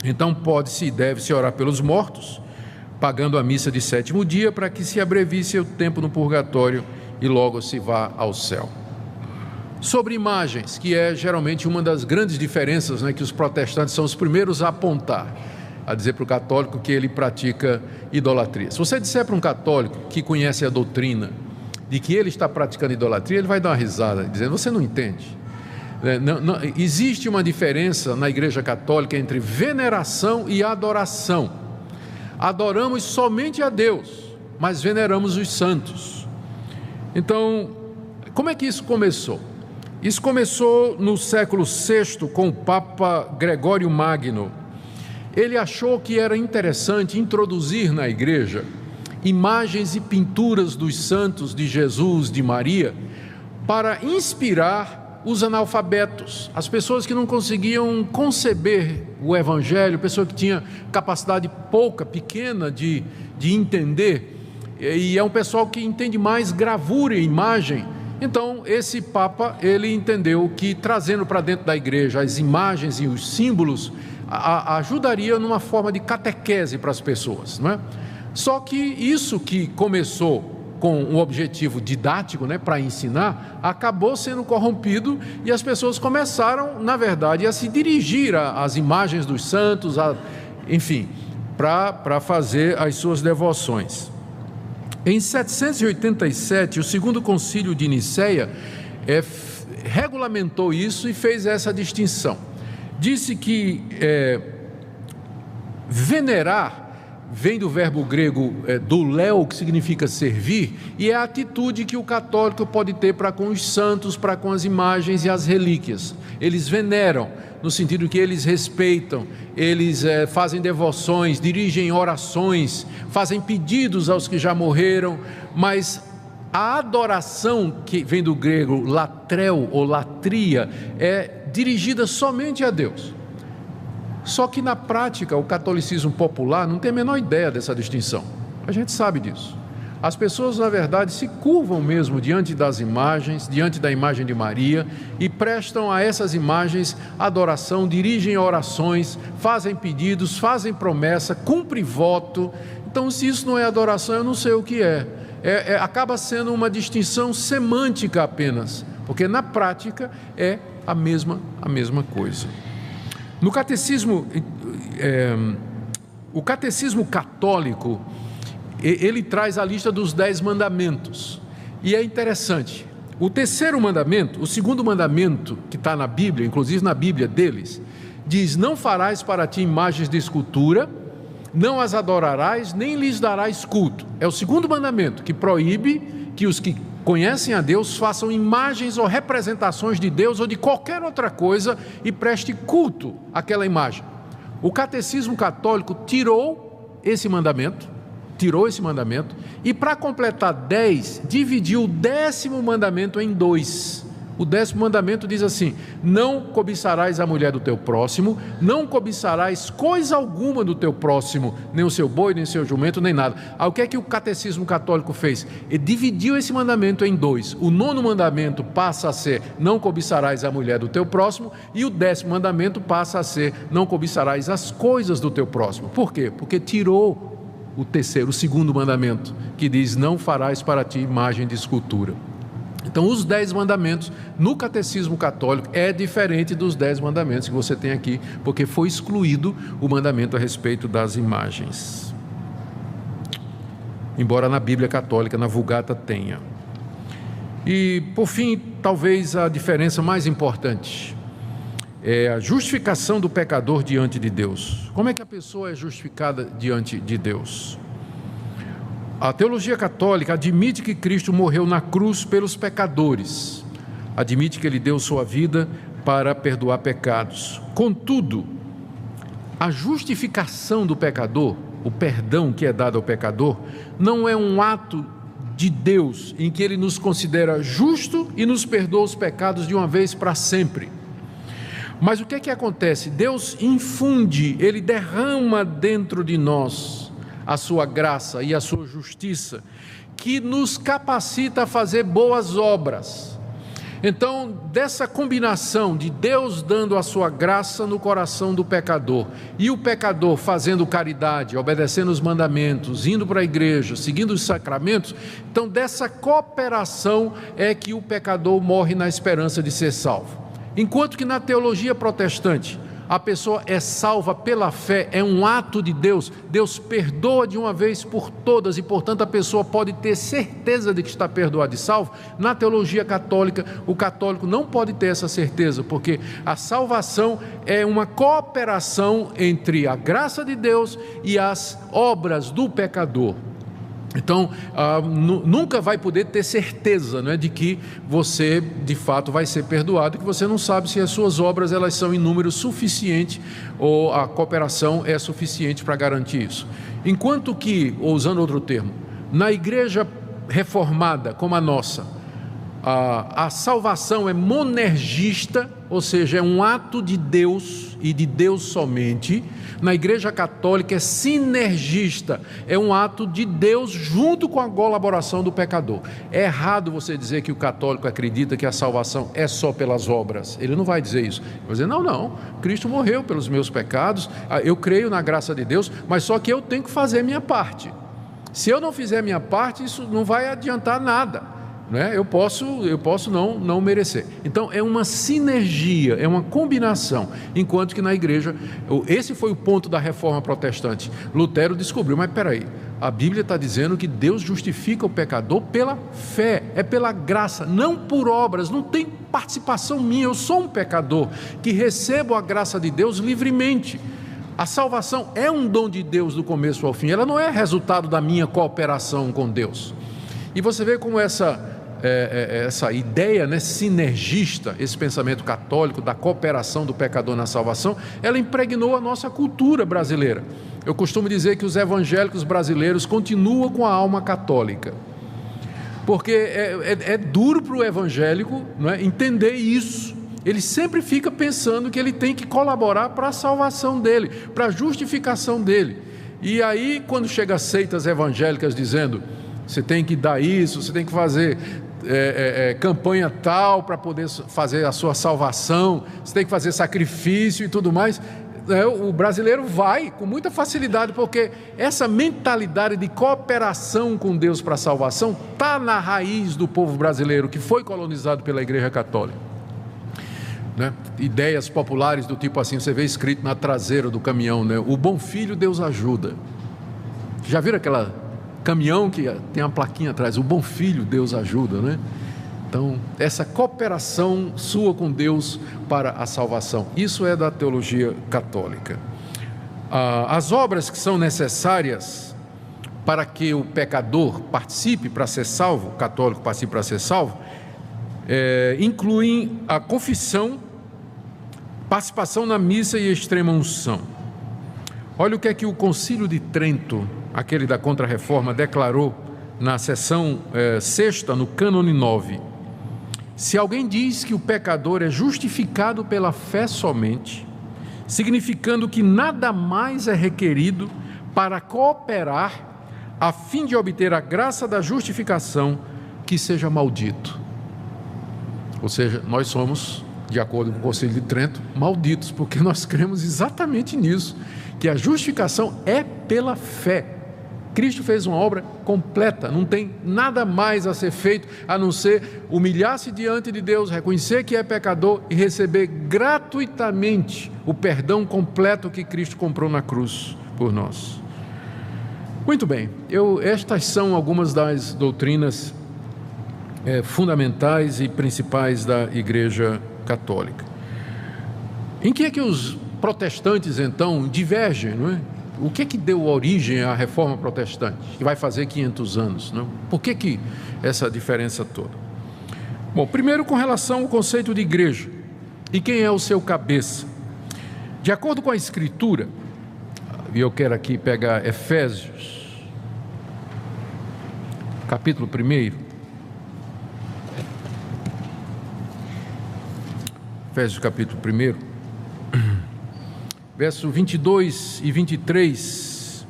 Então pode-se e deve-se orar pelos mortos, pagando a missa de 7º dia, para que se abrevie seu tempo no purgatório e logo se vá ao céu. Sobre imagens, que é geralmente uma das grandes diferenças, que os protestantes são os primeiros a apontar, a dizer para o católico que ele pratica idolatria. Se você disser para um católico que conhece a doutrina de que ele está praticando idolatria, ele vai dar uma risada, dizendo: você não entende. Não, existe uma diferença na igreja católica entre veneração e adoração. Adoramos somente a Deus, mas veneramos os santos. Então, como é que isso começou? Isso começou no século VI com o Papa Gregório Magno. Ele achou que era interessante introduzir na igreja imagens e pinturas dos santos, de Jesus, de Maria, para inspirar os analfabetos, as pessoas que não conseguiam conceber o Evangelho, pessoa que tinha capacidade pequena de entender, e é um pessoal que entende mais gravura e imagem. Então esse Papa, ele entendeu que trazendo para dentro da igreja as imagens e os símbolos ajudaria numa forma de catequese para as pessoas, não é? Só que isso que começou com um objetivo didático, para ensinar, acabou sendo corrompido e as pessoas começaram, na verdade, a se dirigir às imagens dos santos, enfim, para fazer as suas devoções. Em 787, o segundo concílio de Nicéia regulamentou isso e fez essa distinção. Disse que venerar vem do verbo grego douleo, que significa servir, e é a atitude que o católico pode ter para com os santos, para com as imagens e as relíquias. Eles veneram, no sentido que eles respeitam, eles fazem devoções, dirigem orações, fazem pedidos aos que já morreram, mas a adoração, que vem do grego latreu ou latria, é dirigida somente a Deus. Só que na prática o catolicismo popular não tem a menor ideia dessa distinção. A gente sabe disso. As pessoas, na verdade, se curvam mesmo diante das imagens, diante da imagem de Maria, e prestam a essas imagens adoração, dirigem orações, fazem pedidos, fazem promessa, cumprem voto. Então, se isso não é adoração, eu não sei o que é. Acaba sendo uma distinção semântica apenas, porque na prática é a mesma coisa. No catecismo, o catecismo católico, ele traz a lista dos 10 mandamentos, e é interessante, o terceiro mandamento, o segundo mandamento que está na Bíblia, inclusive na Bíblia deles, diz: não farás para ti imagens de escultura, não as adorarás, nem lhes darás culto. É o segundo mandamento, que proíbe que os que conhecem a Deus façam imagens ou representações de Deus ou de qualquer outra coisa e preste culto àquela imagem. O catecismo católico tirou esse mandamento e, para completar 10, dividiu o 10º mandamento em 2. O 10º mandamento diz assim: não cobiçarás a mulher do teu próximo, não cobiçarás coisa alguma do teu próximo, nem o seu boi, nem o seu jumento, nem nada. O que é que o catecismo católico fez? Ele dividiu esse mandamento em 2. O 9º mandamento passa a ser: não cobiçarás a mulher do teu próximo, e o 10º mandamento passa a ser: não cobiçarás as coisas do teu próximo. Por quê? Porque tirou o segundo mandamento, que diz: não farás para ti imagem de escultura. Então, os 10 mandamentos no catecismo católico é diferente dos 10 mandamentos que você tem aqui, porque foi excluído o mandamento a respeito das imagens. Embora na Bíblia católica, na Vulgata, tenha. E, por fim, talvez a diferença mais importante é a justificação do pecador diante de Deus. Como é que a pessoa é justificada diante de Deus? A teologia católica admite que Cristo morreu na cruz pelos pecadores, admite que Ele deu sua vida para perdoar pecados. Contudo, a justificação do pecador, o perdão que é dado ao pecador, não é um ato de Deus em que Ele nos considera justo e nos perdoa os pecados de uma vez para sempre. Mas o que é que acontece? Deus infunde, Ele derrama dentro de nós a sua graça e a sua justiça, que nos capacita a fazer boas obras. Então, dessa combinação de Deus dando a sua graça no coração do pecador, e o pecador fazendo caridade, obedecendo os mandamentos, indo para a igreja, seguindo os sacramentos, então dessa cooperação é que o pecador morre na esperança de ser salvo. Enquanto que na teologia protestante, a pessoa é salva pela fé, é um ato de Deus, Deus perdoa de uma vez por todas e, portanto, a pessoa pode ter certeza de que está perdoado e salvo. Na teologia católica, o católico não pode ter essa certeza, porque a salvação é uma cooperação entre a graça de Deus e as obras do pecador. Então, nunca vai poder ter certeza, né, de que você de fato vai ser perdoado, que você não sabe se as suas obras elas são em número suficiente ou a cooperação é suficiente para garantir isso. Enquanto que, ou usando outro termo, na igreja reformada como a nossa, a salvação é monergista, ou seja, é um ato de Deus e de Deus somente. Na igreja católica é sinergista, é um ato de Deus junto com a colaboração do pecador. É errado você dizer que o católico acredita que a salvação é só pelas obras. Ele não vai dizer isso. Ele vai dizer, não, Cristo morreu pelos meus pecados, eu creio na graça de Deus, mas só que eu tenho que fazer a minha parte. Se eu não fizer a minha parte, isso não vai adiantar nada. né? Eu posso não merecer. Então é uma sinergia, é uma combinação. Enquanto que na igreja, esse foi o ponto da reforma protestante. Lutero descobriu, mas peraí, a Bíblia está dizendo que Deus justifica o pecador pela fé, é pela graça, não por obras, não tem participação minha. Eu sou um pecador que recebo a graça de Deus livremente. A salvação é um dom de Deus do começo ao fim, ela não é resultado da minha cooperação com Deus. E você vê como essa ideia, né, sinergista, esse pensamento católico da cooperação do pecador na salvação, ela impregnou a nossa cultura brasileira. Eu costumo dizer que os evangélicos brasileiros continuam com a alma católica, porque é duro para o evangélico, não é, entender isso. Ele sempre fica pensando que ele tem que colaborar para a salvação dele, para a justificação dele. E aí, quando chega a seitas evangélicas dizendo: você tem que dar isso, você tem que fazer campanha tal para poder fazer a sua salvação, você tem que fazer sacrifício e tudo mais, o brasileiro vai com muita facilidade, porque essa mentalidade de cooperação com Deus para a salvação está na raiz do povo brasileiro, que foi colonizado pela Igreja Católica, né? Ideias populares do tipo assim, você vê escrito na traseira do caminhão, né? O bom filho Deus ajuda. Já viram aquela caminhão que tem uma plaquinha atrás, o bom filho Deus ajuda, né? Então, essa cooperação sua com Deus para a salvação, isso é da teologia católica. As obras que são necessárias para que o pecador participe para ser salvo, o católico participe para ser salvo, incluem a confissão, participação na missa e extrema unção. Olha o que é que o Concílio de Trento, aquele da Contra-Reforma, declarou na seção 6ª, no cânone 9. Se alguém diz que o pecador é justificado pela fé somente, significando que nada mais é requerido para cooperar a fim de obter a graça da justificação, que seja maldito. Ou seja, nós somos, de acordo com o Concílio de Trento, malditos, porque nós cremos exatamente nisso, que a justificação é pela fé. Cristo fez uma obra completa, não tem nada mais a ser feito a não ser humilhar-se diante de Deus, reconhecer que é pecador e receber gratuitamente o perdão completo que Cristo comprou na cruz por nós. Muito bem, estas são algumas das doutrinas fundamentais e principais da Igreja Católica. Em que é que os protestantes então divergem, não é? O que é que deu origem à reforma protestante, que vai fazer 500 anos, não? Por que essa diferença toda? Bom, primeiro com relação ao conceito de igreja, e quem é o seu cabeça. De acordo com a Escritura, e eu quero aqui pegar Efésios, capítulo 1, Efésios capítulo 1, verso 22 e 23,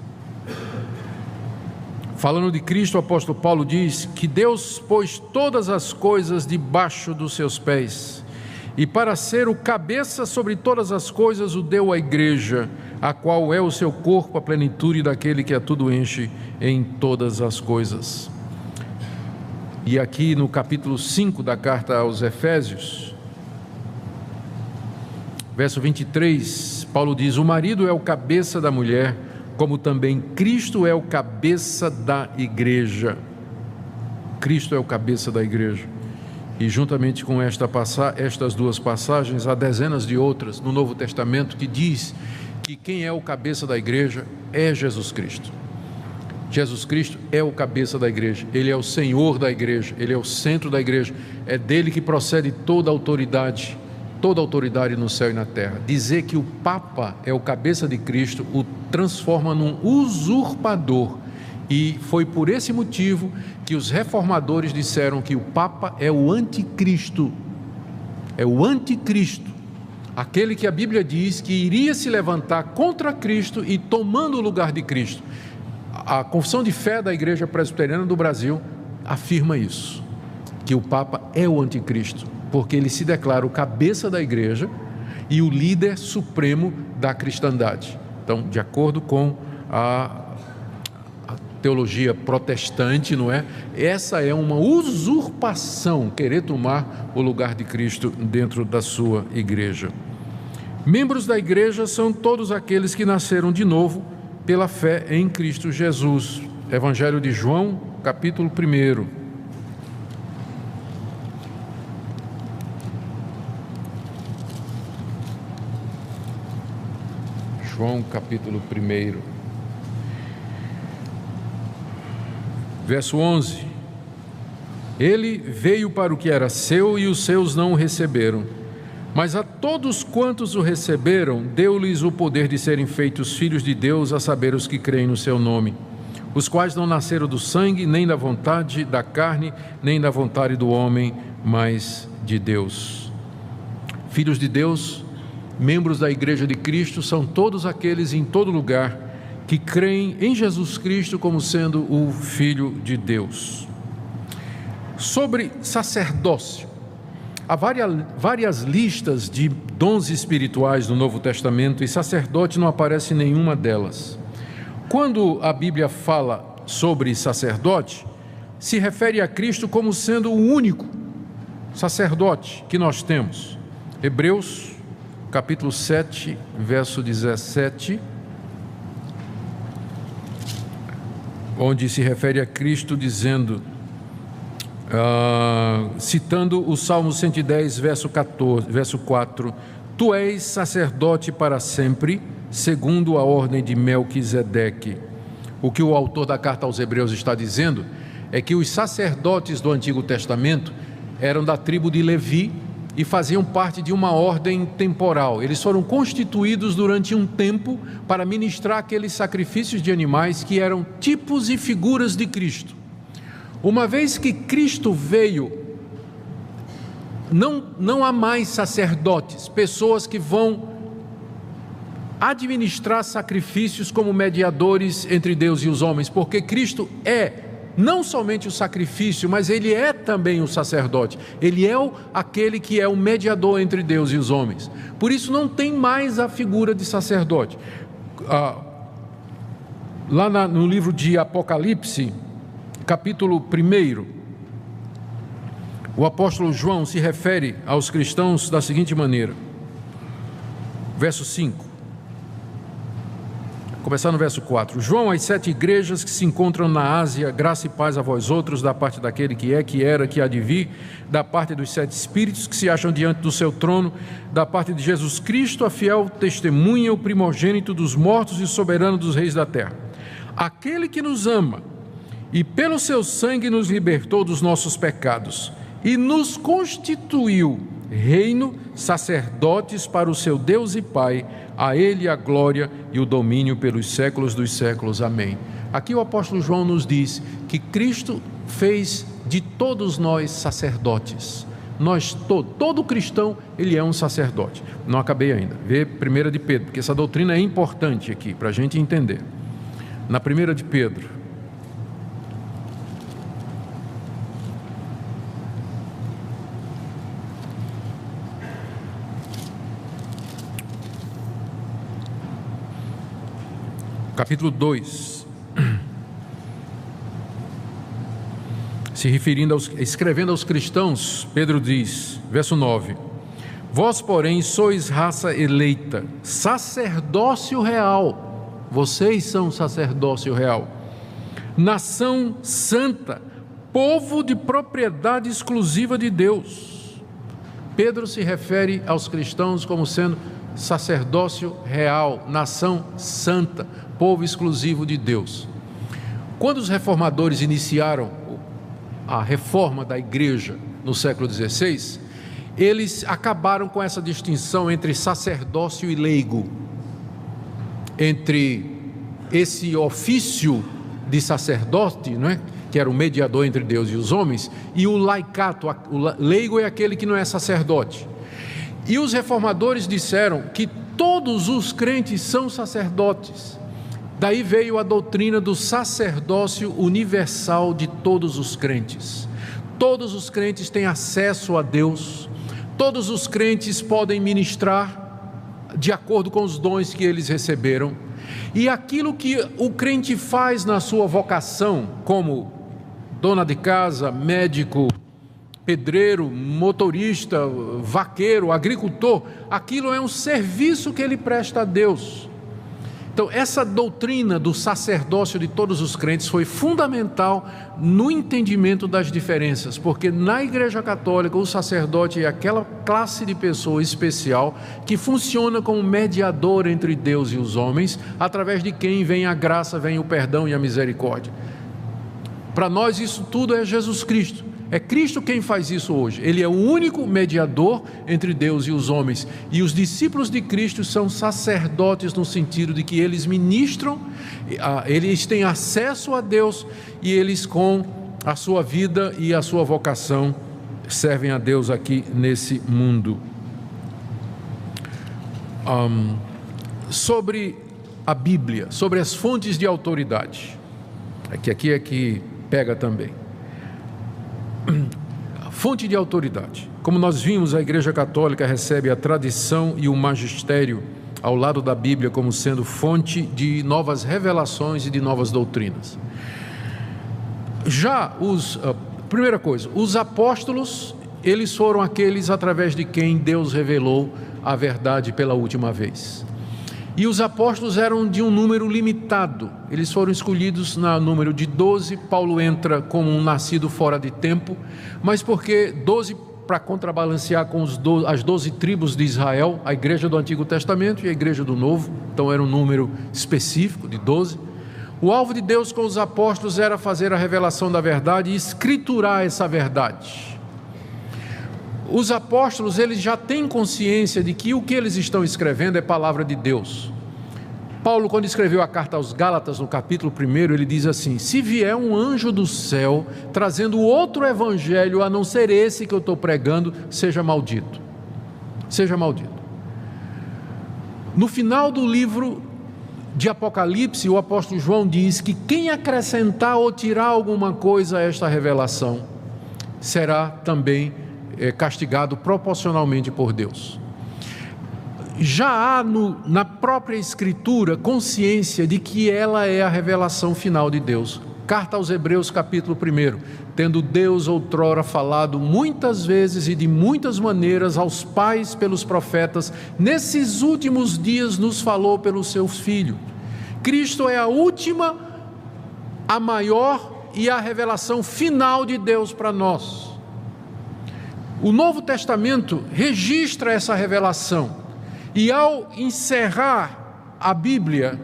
falando de Cristo, o apóstolo Paulo diz que Deus pôs todas as coisas debaixo dos seus pés, e para ser o cabeça sobre todas as coisas o deu à igreja, a qual é o seu corpo, a plenitude daquele que a tudo enche em todas as coisas. E aqui no capítulo 5 da carta aos Efésios, verso 23, Paulo diz: o marido é o cabeça da mulher, como também Cristo é o cabeça da igreja. Cristo é o cabeça da igreja. E juntamente com estas duas passagens, há dezenas de outras no Novo Testamento que diz que quem é o cabeça da igreja é Jesus Cristo. Jesus Cristo é o cabeça da igreja, Ele é o Senhor da igreja, Ele é o centro da igreja, é dele que procede toda a autoridade no céu e na terra. Dizer que o Papa é o cabeça de Cristo o transforma num usurpador, e foi por esse motivo que os reformadores disseram que o Papa é o anticristo, aquele que a Bíblia diz que iria se levantar contra Cristo e tomando o lugar de Cristo. A confissão de fé da Igreja Presbiteriana do Brasil afirma isso, que o Papa é o anticristo, porque ele se declara o cabeça da igreja e o líder supremo da cristandade. Então, de acordo com teologia protestante, não é? Essa é uma usurpação, querer tomar o lugar de Cristo dentro da sua igreja. Membros da igreja são todos aqueles que nasceram de novo pela fé em Cristo Jesus. Evangelho de João, capítulo 1. João, capítulo 1. Verso 11: Ele veio para o que era seu e os seus não o receberam. Mas a todos quantos o receberam, deu-lhes o poder de serem feitos filhos de Deus, a saber, os que creem no seu nome, os quais não nasceram do sangue, nem da vontade da carne, nem da vontade do homem, mas de Deus. Filhos de Deus, membros da Igreja de Cristo, são todos aqueles em todo lugar que creem em Jesus Cristo como sendo o Filho de Deus. Sobre sacerdócio, há várias listas de dons espirituais no Novo Testamento e sacerdote não aparece em nenhuma delas. Quando a Bíblia fala sobre sacerdote, se refere a Cristo como sendo o único sacerdote que nós temos. Hebreus, capítulo 7, verso 17, onde se refere a Cristo dizendo, citando o Salmo 110, verso 4, Tu és sacerdote para sempre, segundo a ordem de Melquisedeque. O que o autor da carta aos Hebreus está dizendo é que os sacerdotes do Antigo Testamento eram da tribo de Levi e faziam parte de uma ordem temporal. Eles foram constituídos durante um tempo para ministrar aqueles sacrifícios de animais que eram tipos e figuras de Cristo. Uma vez que Cristo veio, não há mais sacerdotes, pessoas que vão administrar sacrifícios como mediadores entre Deus e os homens, porque Cristo é não somente o sacrifício, mas Ele é também o sacerdote. Ele é aquele que é o mediador entre Deus e os homens. Por isso não tem mais a figura de sacerdote. Lá no livro de Apocalipse, capítulo 1, o apóstolo João se refere aos cristãos da seguinte maneira. Verso 5. Começar no verso 4. João, às 7 igrejas que se encontram na Ásia, graça e paz a vós outros, da parte daquele que é, que era, que há de vir, da parte dos 7 espíritos que se acham diante do seu trono, da parte de Jesus Cristo, a fiel testemunha, o primogênito dos mortos e soberano dos reis da terra. Aquele que nos ama e pelo seu sangue nos libertou dos nossos pecados e nos constituiu reino, sacerdotes para o seu Deus e Pai, a Ele a glória e o domínio pelos séculos dos séculos. Amém. Aqui o apóstolo João nos diz que Cristo fez de todos nós sacerdotes. Todo cristão, ele é um sacerdote. Não acabei ainda. Vê 1 de Pedro, porque essa doutrina é importante aqui, para a gente entender. Na 1 de Pedro, capítulo 2, escrevendo aos cristãos, Pedro diz, verso 9: Vós, porém, sois raça eleita, sacerdócio real, vocês são sacerdócio real, nação santa, povo de propriedade exclusiva de Deus. Pedro se refere aos cristãos como sendo sacerdócio real, nação santa, povo exclusivo de Deus. Quando os reformadores iniciaram a reforma da igreja no século XVI, eles acabaram com essa distinção entre sacerdócio e leigo, entre esse ofício de sacerdote, não é? Que era o mediador entre Deus e os homens, e o laicato. O leigo é aquele que não é sacerdote. E os reformadores disseram que todos os crentes são sacerdotes. Daí veio a doutrina do sacerdócio universal de todos os crentes. Todos os crentes têm acesso a Deus, todos os crentes podem ministrar de acordo com os dons que eles receberam, E aquilo que o crente faz na sua vocação, como dona de casa, médico, pedreiro, motorista, vaqueiro, agricultor, aquilo é um serviço que ele presta a Deus. Então, essa doutrina do sacerdócio de todos os crentes foi fundamental no entendimento das diferenças, porque na Igreja Católica o sacerdote é aquela classe de pessoa especial que funciona como mediador entre Deus e os homens, através de quem vem a graça, vem o perdão e a misericórdia. Para nós isso tudo é Jesus Cristo. É Cristo quem faz isso hoje. Ele é o único mediador entre Deus e os homens. E os discípulos de Cristo são sacerdotes no sentido de que eles ministram, eles têm acesso a Deus e eles, com a sua vida e a sua vocação, servem a Deus aqui nesse mundo. Sobre a Bíblia, sobre as fontes de autoridade. Aqui é que pega também. Fonte de autoridade. Como nós vimos, a Igreja Católica recebe a tradição e o magistério ao lado da Bíblia como sendo fonte de novas revelações e de novas doutrinas. Já primeira coisa, os apóstolos, eles foram aqueles através de quem Deus revelou a verdade pela última vez. E os apóstolos eram de um número limitado, eles foram escolhidos no número de 12, Paulo entra como um nascido fora de tempo, mas porque 12 para contrabalancear com as 12 tribos de Israel, a igreja do Antigo Testamento e a igreja do Novo, então era um número específico de 12. O alvo de Deus com os apóstolos era fazer a revelação da verdade e escriturar essa verdade. Os apóstolos, eles já têm consciência de que o que eles estão escrevendo é palavra de Deus. Paulo, quando escreveu a carta aos Gálatas, no capítulo 1, ele diz assim: se vier um anjo do céu trazendo outro evangelho a não ser esse que eu estou pregando, seja maldito. Seja maldito. No final do livro de Apocalipse, o apóstolo João diz que quem acrescentar ou tirar alguma coisa a esta revelação será também castigado proporcionalmente por Deus. Já há na própria Escritura consciência de que ela é a revelação final de Deus. Carta aos Hebreus, capítulo 1: tendo Deus outrora falado muitas vezes e de muitas maneiras aos pais pelos profetas, nesses últimos dias nos falou pelo seu Filho. Cristo é a última, a maior e a revelação final de Deus para nós. O Novo Testamento registra essa revelação, e ao encerrar a Bíblia,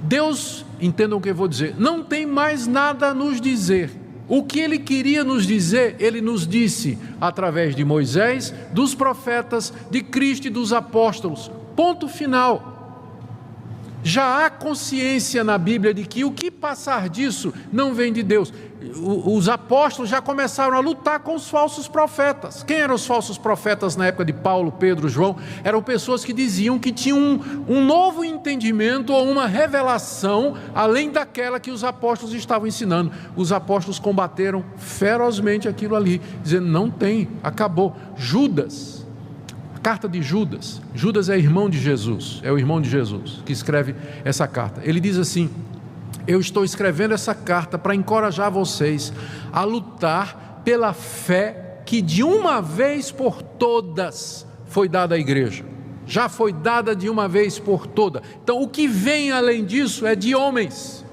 Deus, entendam o que eu vou dizer, não tem mais nada a nos dizer. O que Ele queria nos dizer, Ele nos disse através de Moisés, dos profetas, de Cristo e dos apóstolos. Ponto final. Já há consciência na Bíblia de que o que passar disso não vem de Deus. Os apóstolos já começaram a lutar com os falsos profetas. Quem eram os falsos profetas na época de Paulo, Pedro, João? Eram pessoas que diziam que tinham um novo entendimento ou uma revelação além daquela que os apóstolos estavam ensinando. Os apóstolos combateram ferozmente aquilo ali, dizendo: não tem, acabou. Judas, a carta de Judas. Judas é irmão de Jesus, é o irmão de Jesus que escreve essa carta. Ele diz assim: eu estou escrevendo essa carta para encorajar vocês a lutar pela fé que de uma vez por todas foi dada à igreja. Já foi dada de uma vez por todas. Então o que vem além disso é de homens.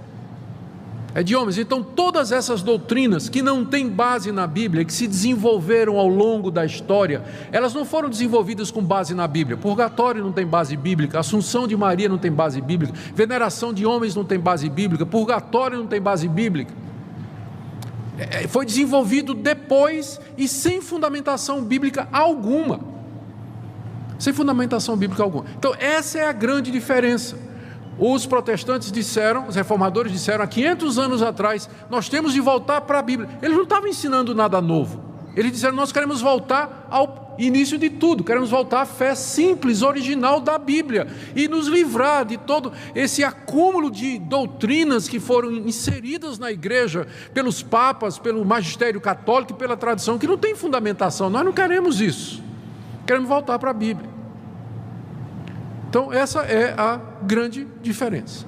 É de homens. Então todas essas doutrinas que não têm base na Bíblia, que se desenvolveram ao longo da história, elas não foram desenvolvidas com base na Bíblia. Purgatório não tem base bíblica, Assunção de Maria não tem base bíblica, veneração de homens não tem base bíblica, purgatório não tem base bíblica. Foi desenvolvido depois e sem fundamentação bíblica alguma. Sem fundamentação bíblica alguma. Então essa é a grande diferença. Os protestantes disseram, os reformadores disseram há 500 anos atrás: nós temos de voltar para a Bíblia. Eles não estavam ensinando nada novo. Eles disseram: nós queremos voltar ao início de tudo, queremos voltar à fé simples, original da Bíblia e nos livrar de todo esse acúmulo de doutrinas que foram inseridas na igreja pelos papas, pelo magistério católico e pela tradição, que não tem fundamentação. Nós não queremos isso, queremos voltar para a Bíblia. Então, essa é a grande diferença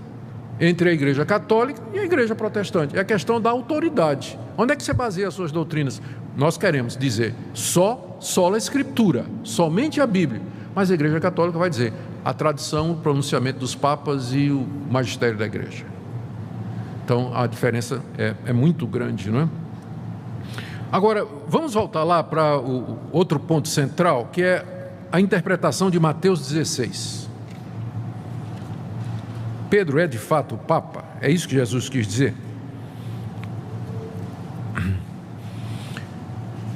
entre a Igreja Católica e a Igreja Protestante. É a questão da autoridade. Onde é que você baseia as suas doutrinas? Nós queremos dizer sola Escritura, somente a Bíblia. Mas a Igreja Católica vai dizer a tradição, o pronunciamento dos papas e o magistério da Igreja. Então, a diferença é muito grande, não é? Agora, vamos voltar lá para o outro ponto central, que é a interpretação de Mateus 16. Pedro é de fato o Papa? É isso que Jesus quis dizer?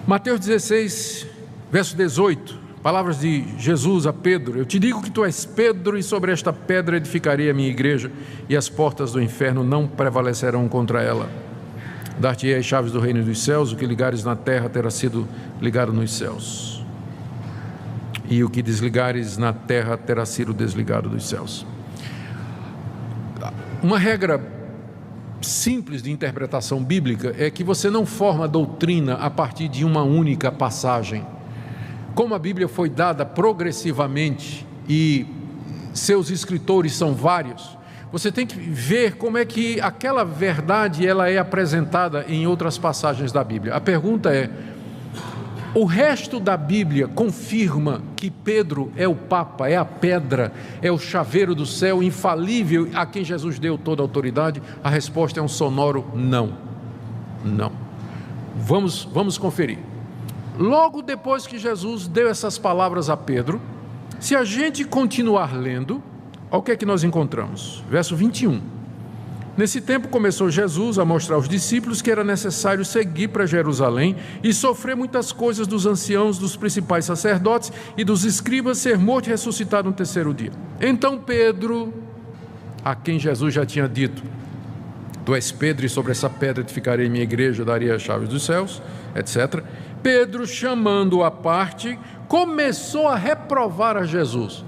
Mateus 16, verso 18, palavras de Jesus a Pedro: eu te digo que tu és Pedro, e sobre esta pedra edificarei a minha igreja, e as portas do inferno não prevalecerão contra ela. Dar-te-ei as chaves do reino dos céus, o que ligares na terra terá sido ligado nos céus, e o que desligares na terra terá sido desligado dos céus. Uma regra simples de interpretação bíblica é que você não forma doutrina a partir de uma única passagem. Como a Bíblia foi dada progressivamente e seus escritores são vários, você tem que ver como é que aquela verdade ela é apresentada em outras passagens da Bíblia. A pergunta é: o resto da Bíblia confirma que Pedro é o Papa, é a pedra, é o chaveiro do céu, infalível, a quem Jesus deu toda a autoridade? A resposta é um sonoro não. Não. Vamos conferir. Logo depois que Jesus deu essas palavras a Pedro, se a gente continuar lendo, olha o que é que nós encontramos. Verso 21. Nesse tempo começou Jesus a mostrar aos discípulos que era necessário seguir para Jerusalém e sofrer muitas coisas dos anciãos, dos principais sacerdotes e dos escribas, ser morto e ressuscitado no terceiro dia. Então Pedro, a quem Jesus já tinha dito: tu és Pedro, e sobre essa pedra edificarei minha igreja, darei as chaves dos céus, etc. Pedro, chamando-o à parte, começou a reprovar a Jesus,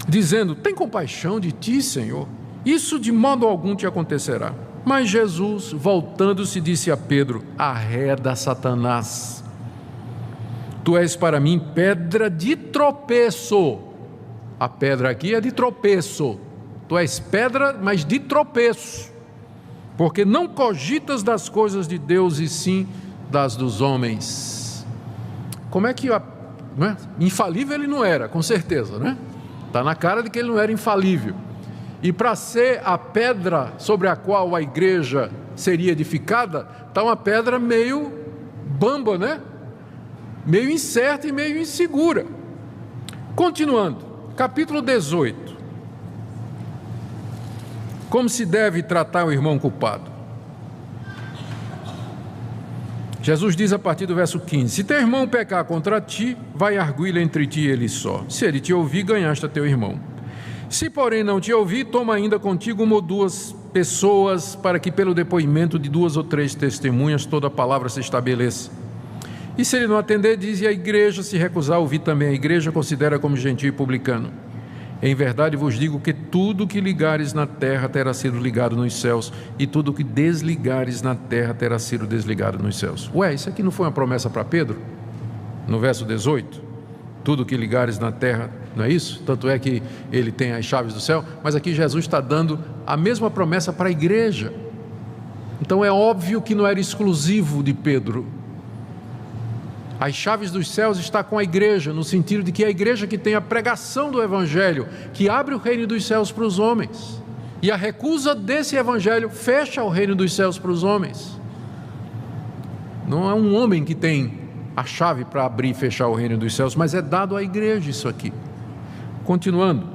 dizendo: tem compaixão de ti, Senhor, isso de modo algum te acontecerá. Mas Jesus, voltando-se, disse a Pedro: arreda, Satanás, tu és para mim pedra de tropeço. A pedra aqui é de tropeço. Tu és pedra, mas de tropeço, porque não cogitas das coisas de Deus, e sim das dos homens. Como é que né? Infalível ele não era, com certeza, né? Está na cara de que ele não era infalível. E para ser a pedra sobre a qual a igreja seria edificada, está uma pedra meio bamba, né? Meio incerta e meio insegura. Continuando, capítulo 18. Como se deve tratar o irmão culpado? Jesus diz a partir do verso 15: se teu irmão pecar contra ti, vai arguí-lo entre ti e ele só. Se ele te ouvir, ganhaste a teu irmão. Se porém não te ouvir, toma ainda contigo uma ou duas pessoas, para que pelo depoimento de 2 ou 3 testemunhas toda a palavra se estabeleça. E se ele não atender, diz a igreja. Se recusar a ouvir também a igreja, considera como gentio e publicano. Em verdade vos digo que tudo que ligares na terra terá sido ligado nos céus, e tudo que desligares na terra terá sido desligado nos céus. Ué, isso aqui não foi uma promessa para Pedro? No verso 18, tudo que ligares na terra, não é isso? Tanto é que ele tem as chaves do céu, mas aqui Jesus está dando a mesma promessa para a igreja. Então é óbvio que não era exclusivo de Pedro. As chaves dos céus está com a igreja, no sentido de que é a igreja que tem a pregação do evangelho, que abre o reino dos céus para os homens, e a recusa desse evangelho fecha o reino dos céus para os homens. Não é um homem que tem a chave para abrir e fechar o reino dos céus, mas é dado à igreja isso aqui. Continuando: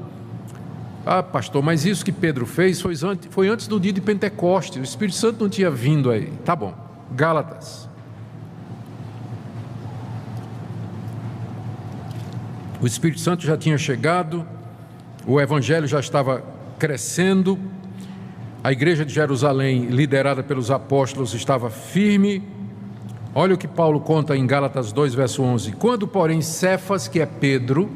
ah, pastor, mas isso que Pedro fez foi antes do dia de Pentecostes, o Espírito Santo não tinha vindo aí. Tá bom. Gálatas. O Espírito Santo já tinha chegado, o evangelho já estava crescendo, a igreja de Jerusalém, liderada pelos apóstolos, estava firme. Olha o que Paulo conta em Gálatas 2, verso 11: quando, porém, Cefas, que é Pedro,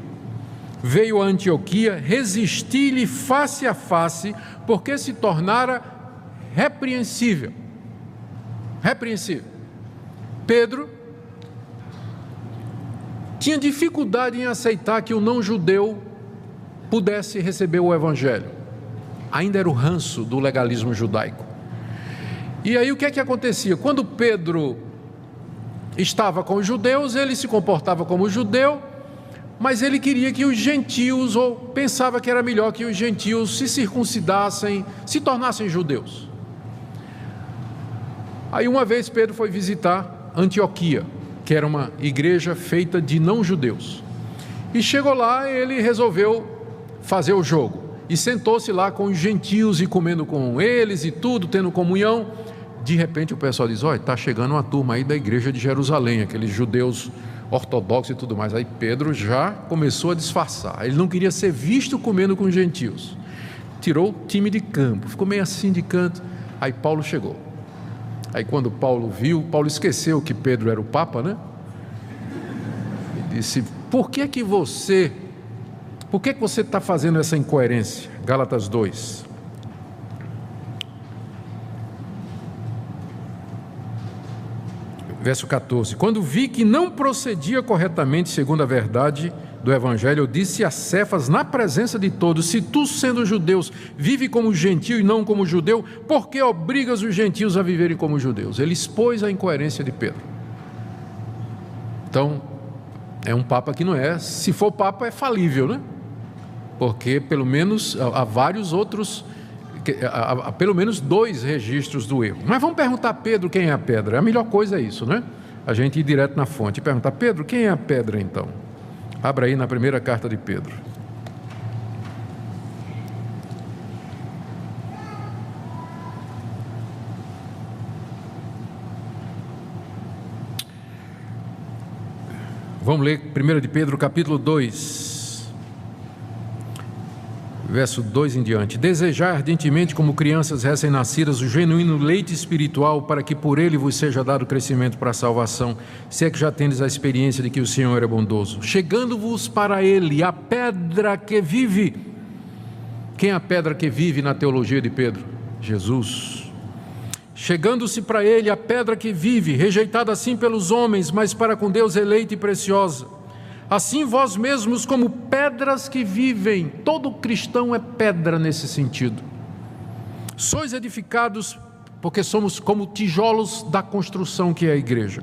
veio a Antioquia, resisti-lhe face a face, porque se tornara repreensível. Pedro tinha dificuldade em aceitar que o não-judeu pudesse receber o Evangelho. Ainda era o ranço do legalismo judaico. E aí o que é que acontecia? Quando Pedro estava com os judeus, ele se comportava como judeu, mas ele queria que os gentios, ou pensava que era melhor que os gentios se circuncidassem, se tornassem judeus. Aí uma vez Pedro foi visitar Antioquia, que era uma igreja feita de não-judeus. E chegou lá, ele resolveu fazer o jogo. E sentou-se lá com os gentios e comendo com eles e tudo, tendo comunhão. De repente o pessoal diz: olha, está chegando uma turma aí da igreja de Jerusalém, aqueles judeus ortodoxos e tudo mais. Aí Pedro já começou a disfarçar. Ele não queria ser visto comendo com os gentios. Tirou o time de campo, ficou meio assim de canto. Aí Paulo chegou. Aí quando Paulo viu, Paulo esqueceu que Pedro era o Papa, né? E disse: por que você está fazendo essa incoerência? Gálatas 2. Verso 14: quando vi que não procedia corretamente segundo a verdade do Evangelho, eu disse a Cefas na presença de todos: se tu, sendo judeus, vive como gentio e não como judeu, por que obrigas os gentios a viverem como judeus? Ele expôs a incoerência de Pedro. Então, é um Papa que não é, se for Papa é falível, né? Porque pelo menos há vários outros, há pelo menos 2 registros do erro. Mas vamos perguntar a Pedro quem é a pedra. A melhor coisa é isso, né? A gente ir direto na fonte e perguntar: Pedro, quem é a pedra então? Abra aí na primeira carta de Pedro. Vamos ler 1 de Pedro, capítulo 2, verso 2 em diante. Desejar ardentemente, como crianças recém-nascidas, o genuíno leite espiritual, para que por ele vos seja dado crescimento para a salvação, se é que já tendes a experiência de que o Senhor é bondoso. Chegando-vos para ele, a pedra que vive. Quem é a pedra que vive na teologia de Pedro? Jesus. Chegando-se para ele, a pedra que vive, rejeitada assim pelos homens, mas para com Deus eleita e preciosa. Assim vós mesmos, como pedras que vivem. Todo cristão é pedra nesse sentido. Sois edificados, porque somos como tijolos da construção que é a igreja.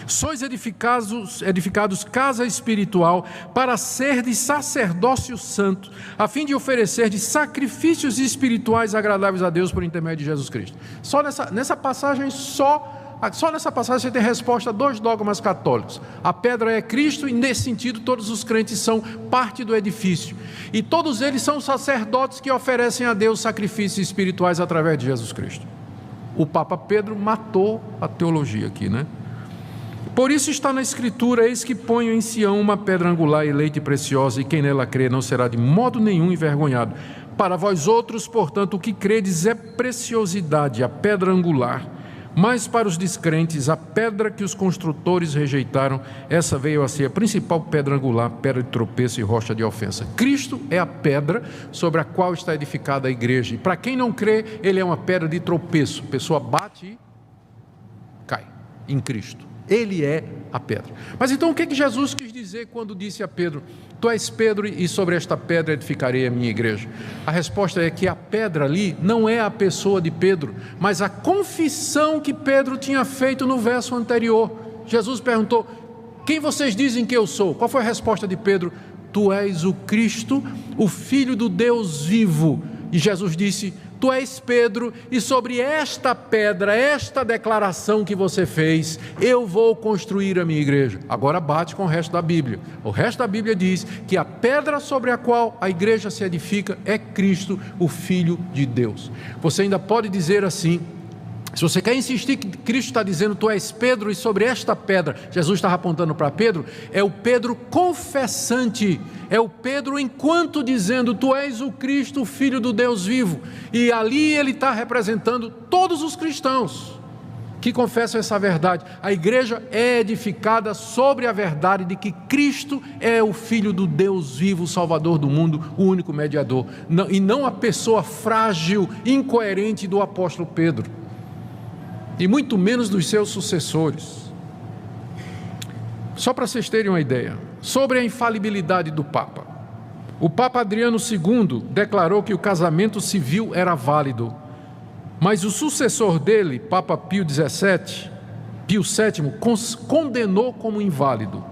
Sois edificados casa espiritual, para ser de sacerdócio santo, a fim de oferecer de sacrifícios espirituais agradáveis a Deus por intermédio de Jesus Cristo. Só nessa passagem você tem resposta a 2 dogmas católicos. A pedra é Cristo, e nesse sentido todos os crentes são parte do edifício. E todos eles são sacerdotes que oferecem a Deus sacrifícios espirituais através de Jesus Cristo. O Papa Pedro matou a teologia aqui, né? Por isso está na Escritura: eis que ponho em Sião uma pedra angular, eleita e preciosa, e quem nela crê não será de modo nenhum envergonhado. Para vós outros, portanto, o que credes é preciosidade, a pedra angular. Mas para os descrentes, a pedra que os construtores rejeitaram, essa veio a ser a principal pedra angular, pedra de tropeço e rocha de ofensa. Cristo é a pedra sobre a qual está edificada a igreja. E para quem não crê, ele é uma pedra de tropeço. A pessoa bate e cai em Cristo. Ele é a pedra. Mas então o que Jesus quis dizer quando disse a Pedro: tu és Pedro, e sobre esta pedra edificarei a minha igreja? A resposta é que a pedra ali não é a pessoa de Pedro, mas a confissão que Pedro tinha feito no verso anterior. Jesus perguntou: quem vocês dizem que eu sou? Qual foi a resposta de Pedro? Tu és o Cristo, o Filho do Deus vivo. E Jesus disse: tu és Pedro, e sobre esta pedra, esta declaração que você fez, eu vou construir a minha igreja. Agora bate com o resto da Bíblia. O resto da Bíblia diz que a pedra sobre a qual a igreja se edifica é Cristo, o Filho de Deus. Você ainda pode dizer assim: se você quer insistir que Cristo está dizendo tu és Pedro, e sobre esta pedra, Jesus estava apontando para Pedro, é o Pedro confessante, é o Pedro enquanto dizendo tu és o Cristo, o Filho do Deus vivo. E ali ele está representando todos os cristãos que confessam essa verdade. A igreja é edificada sobre a verdade de que Cristo é o Filho do Deus vivo, o Salvador do mundo, o único mediador, e não a pessoa frágil, incoerente do apóstolo Pedro, e muito menos dos seus sucessores. Só para vocês terem uma ideia, sobre a infalibilidade do Papa. O Papa Adriano II declarou que o casamento civil era válido, mas o sucessor dele, Papa Pio VII, condenou como inválido.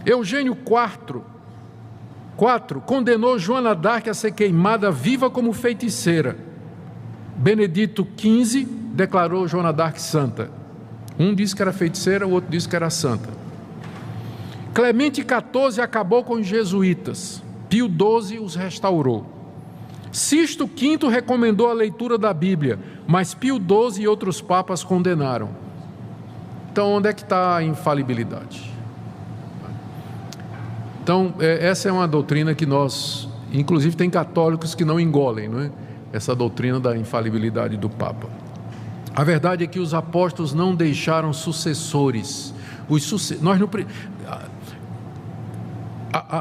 Eugênio IV condenou Joana d'Arc a ser queimada viva como feiticeira. Benedito XV declarou Joana d'Arc santa. Um disse que era feiticeira, o outro disse que era santa. Clemente XIV acabou com os jesuítas. Pio XII os restaurou. Sisto V recomendou a leitura da Bíblia, mas Pio XII e outros papas condenaram. Então, onde é que está a infalibilidade? Então, essa é uma doutrina que nós, inclusive tem católicos que não engolem, não é? Essa doutrina da infalibilidade do Papa. A verdade é que os apóstolos não deixaram sucessores.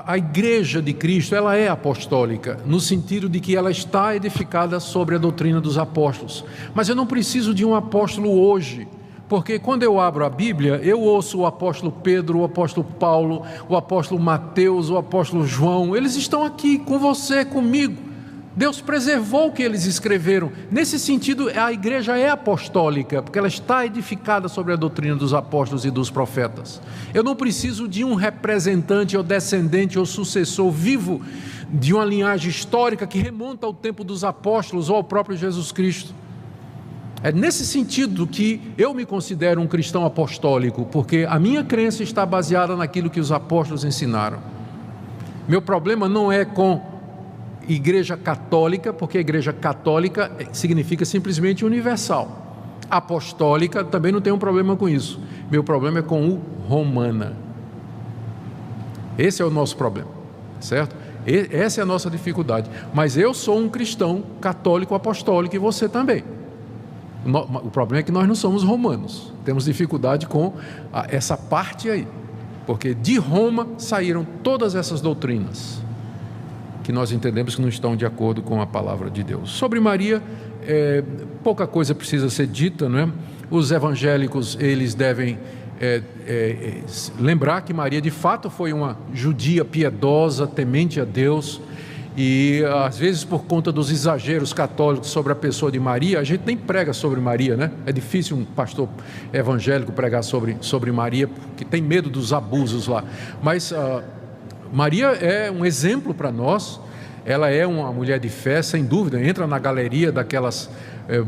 A Igreja de Cristo, ela é apostólica, no sentido de que ela está edificada sobre a doutrina dos apóstolos. Mas eu não preciso de um apóstolo hoje, porque quando eu abro a Bíblia, eu ouço o apóstolo Pedro, o apóstolo Paulo, o apóstolo Mateus, o apóstolo João. Eles estão aqui com você, comigo. Deus preservou o que eles escreveram. Nesse sentido, a igreja é apostólica, porque ela está edificada sobre a doutrina dos apóstolos e dos profetas. Eu não preciso de um representante ou descendente ou sucessor vivo de uma linhagem histórica que remonta ao tempo dos apóstolos ou ao próprio Jesus Cristo. É nesse sentido que eu me considero um cristão apostólico, porque a minha crença está baseada naquilo que os apóstolos ensinaram. Meu problema não é com Igreja Católica, porque a Igreja Católica significa simplesmente universal. Apostólica também não tem um problema com isso. Meu problema é com o Romana. Esse é o nosso problema, certo? Essa é a nossa dificuldade. Mas eu sou um cristão católico apostólico e você também. O problema é que nós não somos romanos. Temos dificuldade com essa parte aí, porque de Roma saíram todas essas doutrinas que nós entendemos que não estão de acordo com a palavra de Deus. Sobre Maria, pouca coisa precisa ser dita, não é? Os evangélicos, eles devem lembrar que Maria de fato foi uma judia piedosa, temente a Deus, e às vezes por conta dos exageros católicos sobre a pessoa de Maria, a gente nem prega sobre Maria, né? É difícil um pastor evangélico pregar sobre Maria, porque tem medo dos abusos lá, mas Maria é um exemplo para nós. Ela é uma mulher de fé, sem dúvida, entra na galeria daquelas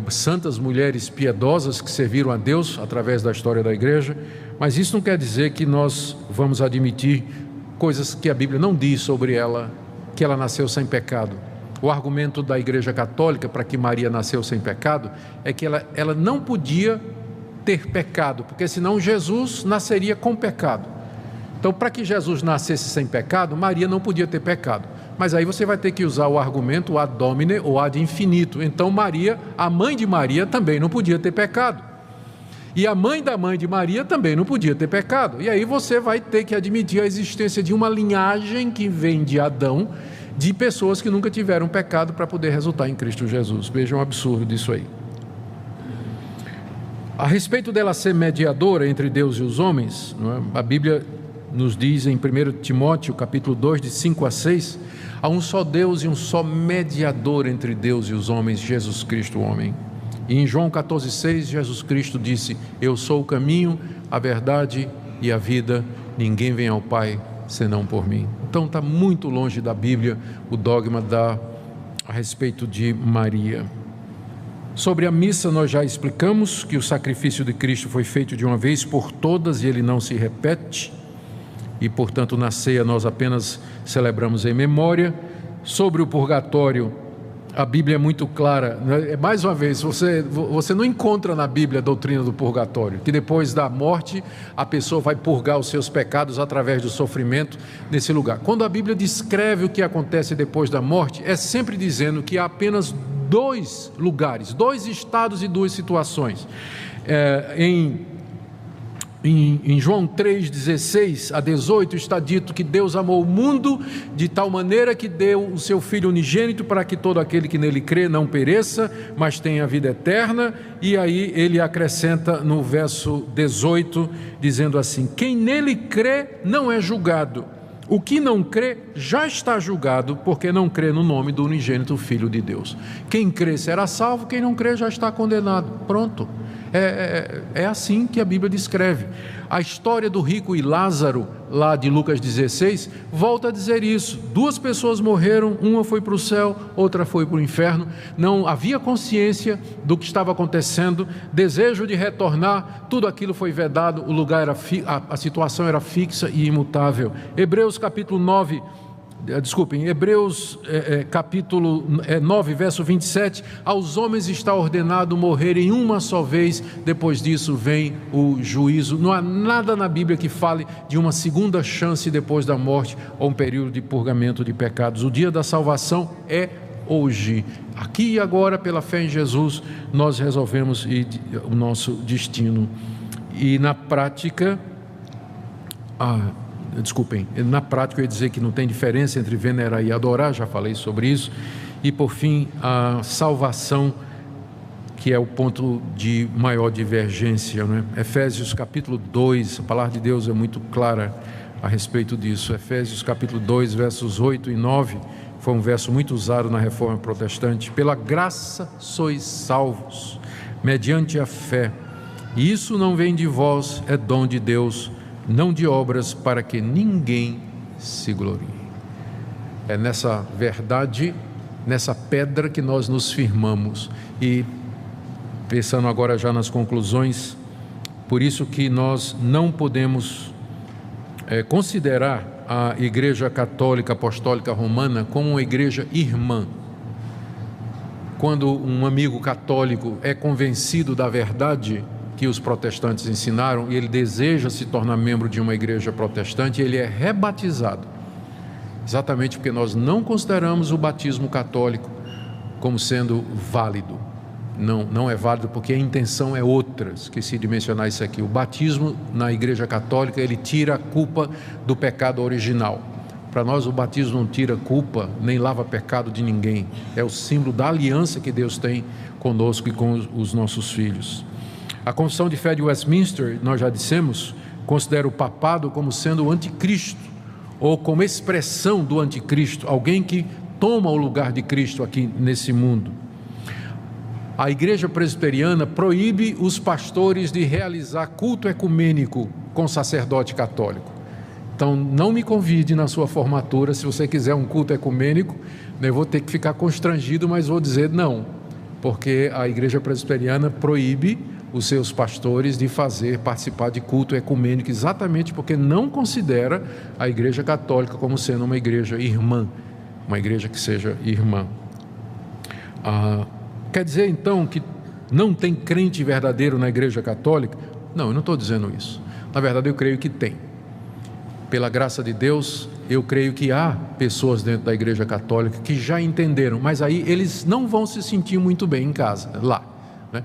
santas mulheres piedosas que serviram a Deus através da história da igreja, mas isso não quer dizer que nós vamos admitir coisas que a Bíblia não diz sobre ela, que ela nasceu sem pecado. O argumento da Igreja Católica para que Maria nasceu sem pecado é que ela não podia ter pecado, porque senão Jesus nasceria com pecado. Então, para que Jesus nascesse sem pecado, Maria não podia ter pecado. Mas aí você vai ter que usar o argumento ad hominem ou ad infinito. Então Maria, a mãe de Maria, também não podia ter pecado. E a mãe da mãe de Maria também não podia ter pecado. E aí você vai ter que admitir a existência de uma linhagem que vem de Adão, de pessoas que nunca tiveram pecado para poder resultar em Cristo Jesus. Vejam o absurdo disso aí. A respeito dela ser mediadora entre Deus e os homens, não é? A Bíblia nos diz em 1 Timóteo, capítulo 2, de 5 a 6, há um só Deus e um só mediador entre Deus e os homens, Jesus Cristo, o homem. E em João 14, 6, Jesus Cristo disse: eu sou o caminho, a verdade e a vida, ninguém vem ao Pai senão por mim. Então está muito longe da Bíblia o dogma a respeito de Maria. Sobre a missa nós já explicamos que o sacrifício de Cristo foi feito de uma vez por todas e ele não se repete. E, portanto, na ceia nós apenas celebramos em memória. Sobre o purgatório, a Bíblia é muito clara. Mais uma vez, você não encontra na Bíblia a doutrina do purgatório, que depois da morte a pessoa vai purgar os seus pecados através do sofrimento nesse lugar. Quando a Bíblia descreve o que acontece depois da morte, é sempre dizendo que há apenas dois lugares, dois estados e duas situações. Em João 3, 16 a 18 está dito que Deus amou o mundo de tal maneira que deu o seu Filho unigênito para que todo aquele que nele crê não pereça, mas tenha vida eterna. E aí ele acrescenta no verso 18, dizendo assim: quem nele crê não é julgado, O que não crê já está julgado, porque não crê no nome do unigênito Filho de Deus. Quem crê será salvo, quem não crê já está condenado. Pronto. É assim que a Bíblia descreve. A história do rico e Lázaro, lá de Lucas 16, volta a dizer isso. 2 pessoas morreram, uma foi para o céu, outra foi para o inferno. Não havia consciência do que estava acontecendo, desejo de retornar, tudo aquilo foi vedado, o lugar era a situação era fixa e imutável. Hebreus capítulo 9, verso 27, aos homens está ordenado morrerem uma só vez, depois disso vem o juízo. Não há nada na Bíblia que fale de uma segunda chance depois da morte, ou um período de purgamento de pecados. O dia da salvação é hoje, aqui e agora, pela fé em Jesus, nós resolvemos o nosso destino. E na prática, na prática eu ia dizer que não tem diferença entre venerar e adorar, já falei sobre isso. E por fim, a salvação, que é o ponto de maior divergência, né? Efésios capítulo 2, a palavra de Deus é muito clara a respeito disso. Efésios capítulo 2, versos 8 e 9, foi um verso muito usado na Reforma Protestante. Pela graça sois salvos, mediante a fé, e isso não vem de vós, é dom de Deus, não de obras, para que ninguém se glorie. É nessa verdade, nessa pedra que nós nos firmamos. E pensando agora já nas conclusões, por isso que nós não podemos considerar a Igreja Católica Apostólica Romana como uma igreja irmã. Quando um amigo católico é convencido da verdade que os protestantes ensinaram e ele deseja se tornar membro de uma igreja protestante, ele é rebatizado, exatamente porque nós não consideramos o batismo católico como sendo válido. Não é válido porque a intenção é outra. Esqueci de mencionar isso aqui. O batismo na igreja católica, ele tira a culpa do pecado original. Para nós o batismo não tira culpa, nem lava pecado de ninguém. É o símbolo da aliança que Deus tem conosco e com os nossos filhos. A Confissão de Fé de Westminster, nós já dissemos, considera o papado como sendo o anticristo, ou como expressão do anticristo, alguém que toma o lugar de Cristo aqui nesse mundo. A Igreja Presbiteriana proíbe os pastores de realizar culto ecumênico com sacerdote católico. Então, não me convide na sua formatura, se você quiser um culto ecumênico, eu vou ter que ficar constrangido, mas vou dizer não, porque a Igreja Presbiteriana proíbe os seus pastores de participar de culto ecumênico, exatamente porque não considera a Igreja Católica como sendo uma igreja irmã, uma igreja que seja irmã. Quer dizer então que não tem crente verdadeiro na Igreja Católica? Não, eu não estou dizendo isso. Na verdade, eu creio que tem. Pela graça de Deus, eu creio que há pessoas dentro da Igreja Católica que já entenderam, mas aí eles não vão se sentir muito bem em casa, lá, né?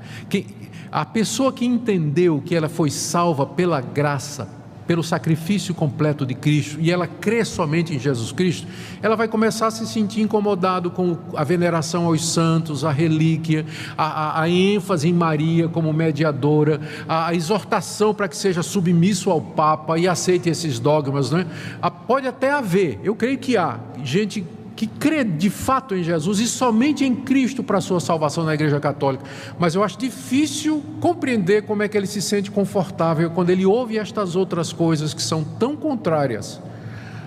A pessoa que entendeu que ela foi salva pela graça, pelo sacrifício completo de Cristo, e ela crê somente em Jesus Cristo, ela vai começar a se sentir incomodado com a veneração aos santos, a relíquia, a ênfase em Maria como mediadora, a exortação para que seja submisso ao Papa e aceite esses dogmas, né? Pode até haver, eu creio que há gente que crê de fato em Jesus e somente em Cristo para a sua salvação na Igreja Católica, mas eu acho difícil compreender como é que ele se sente confortável quando ele ouve estas outras coisas que são tão contrárias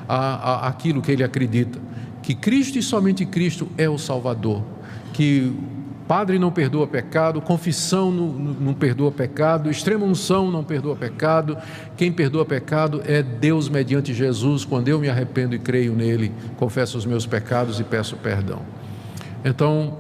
àquilo que ele acredita, que Cristo e somente Cristo é o Salvador, que Padre não perdoa pecado, confissão não perdoa pecado, extrema unção não perdoa pecado, quem perdoa pecado é Deus mediante Jesus. Quando eu me arrependo e creio nele, confesso os meus pecados e peço perdão. Então,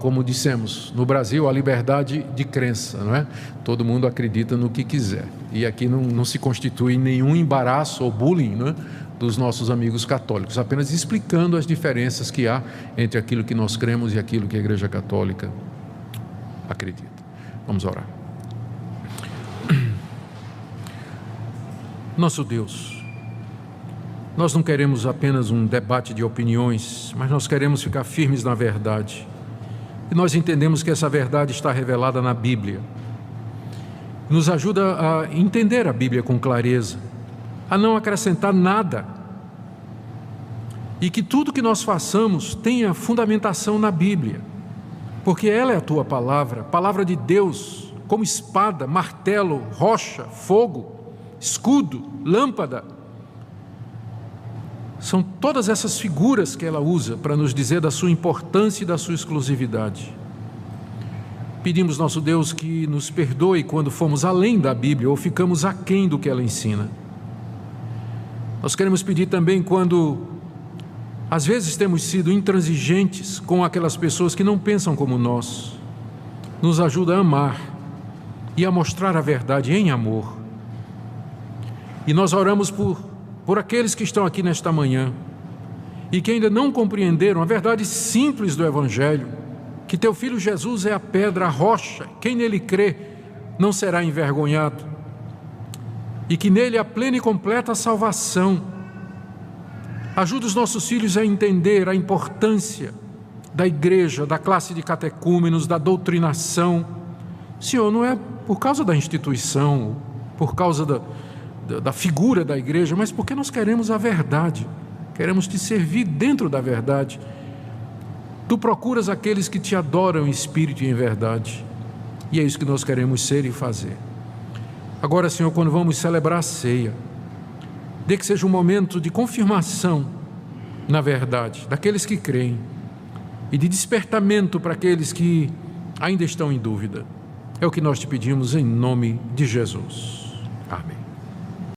como dissemos, no Brasil há liberdade de crença, não é? Todo mundo acredita no que quiser, e aqui não se constitui nenhum embaraço ou bullying, não é, dos nossos amigos católicos, apenas explicando as diferenças que há entre aquilo que nós cremos e aquilo que a Igreja Católica acredita. Vamos orar. Nosso Deus, nós não queremos apenas um debate de opiniões, mas nós queremos ficar firmes na verdade. E nós entendemos que essa verdade está revelada na Bíblia. Nos ajuda a entender a Bíblia com clareza, a não acrescentar nada e que tudo que nós façamos tenha fundamentação na Bíblia, porque ela é a tua palavra, palavra de Deus, como espada, martelo, rocha, fogo, escudo, lâmpada. São todas essas figuras que ela usa para nos dizer da sua importância e da sua exclusividade. Pedimos, nosso Deus, que nos perdoe quando fomos além da Bíblia ou ficamos aquém do que ela ensina. Nós queremos pedir também quando, às vezes, temos sido intransigentes com aquelas pessoas que não pensam como nós. Nos ajuda a amar e a mostrar a verdade em amor. E nós oramos por aqueles que estão aqui nesta manhã e que ainda não compreenderam a verdade simples do Evangelho, que teu Filho Jesus é a pedra, a rocha, quem nele crê não será envergonhado, e que nele há plena e completa salvação. Ajuda os nossos filhos a entender a importância da igreja, da classe de catecúmenos, da doutrinação. Senhor, não é por causa da instituição, por causa da figura da igreja, mas porque nós queremos a verdade, queremos te servir dentro da verdade. Tu procuras aqueles que te adoram em espírito e em verdade, e é isso que nós queremos ser e fazer. Agora, Senhor, quando vamos celebrar a ceia, dê que seja um momento de confirmação na verdade daqueles que creem e de despertamento para aqueles que ainda estão em dúvida. É o que nós te pedimos em nome de Jesus. Amém.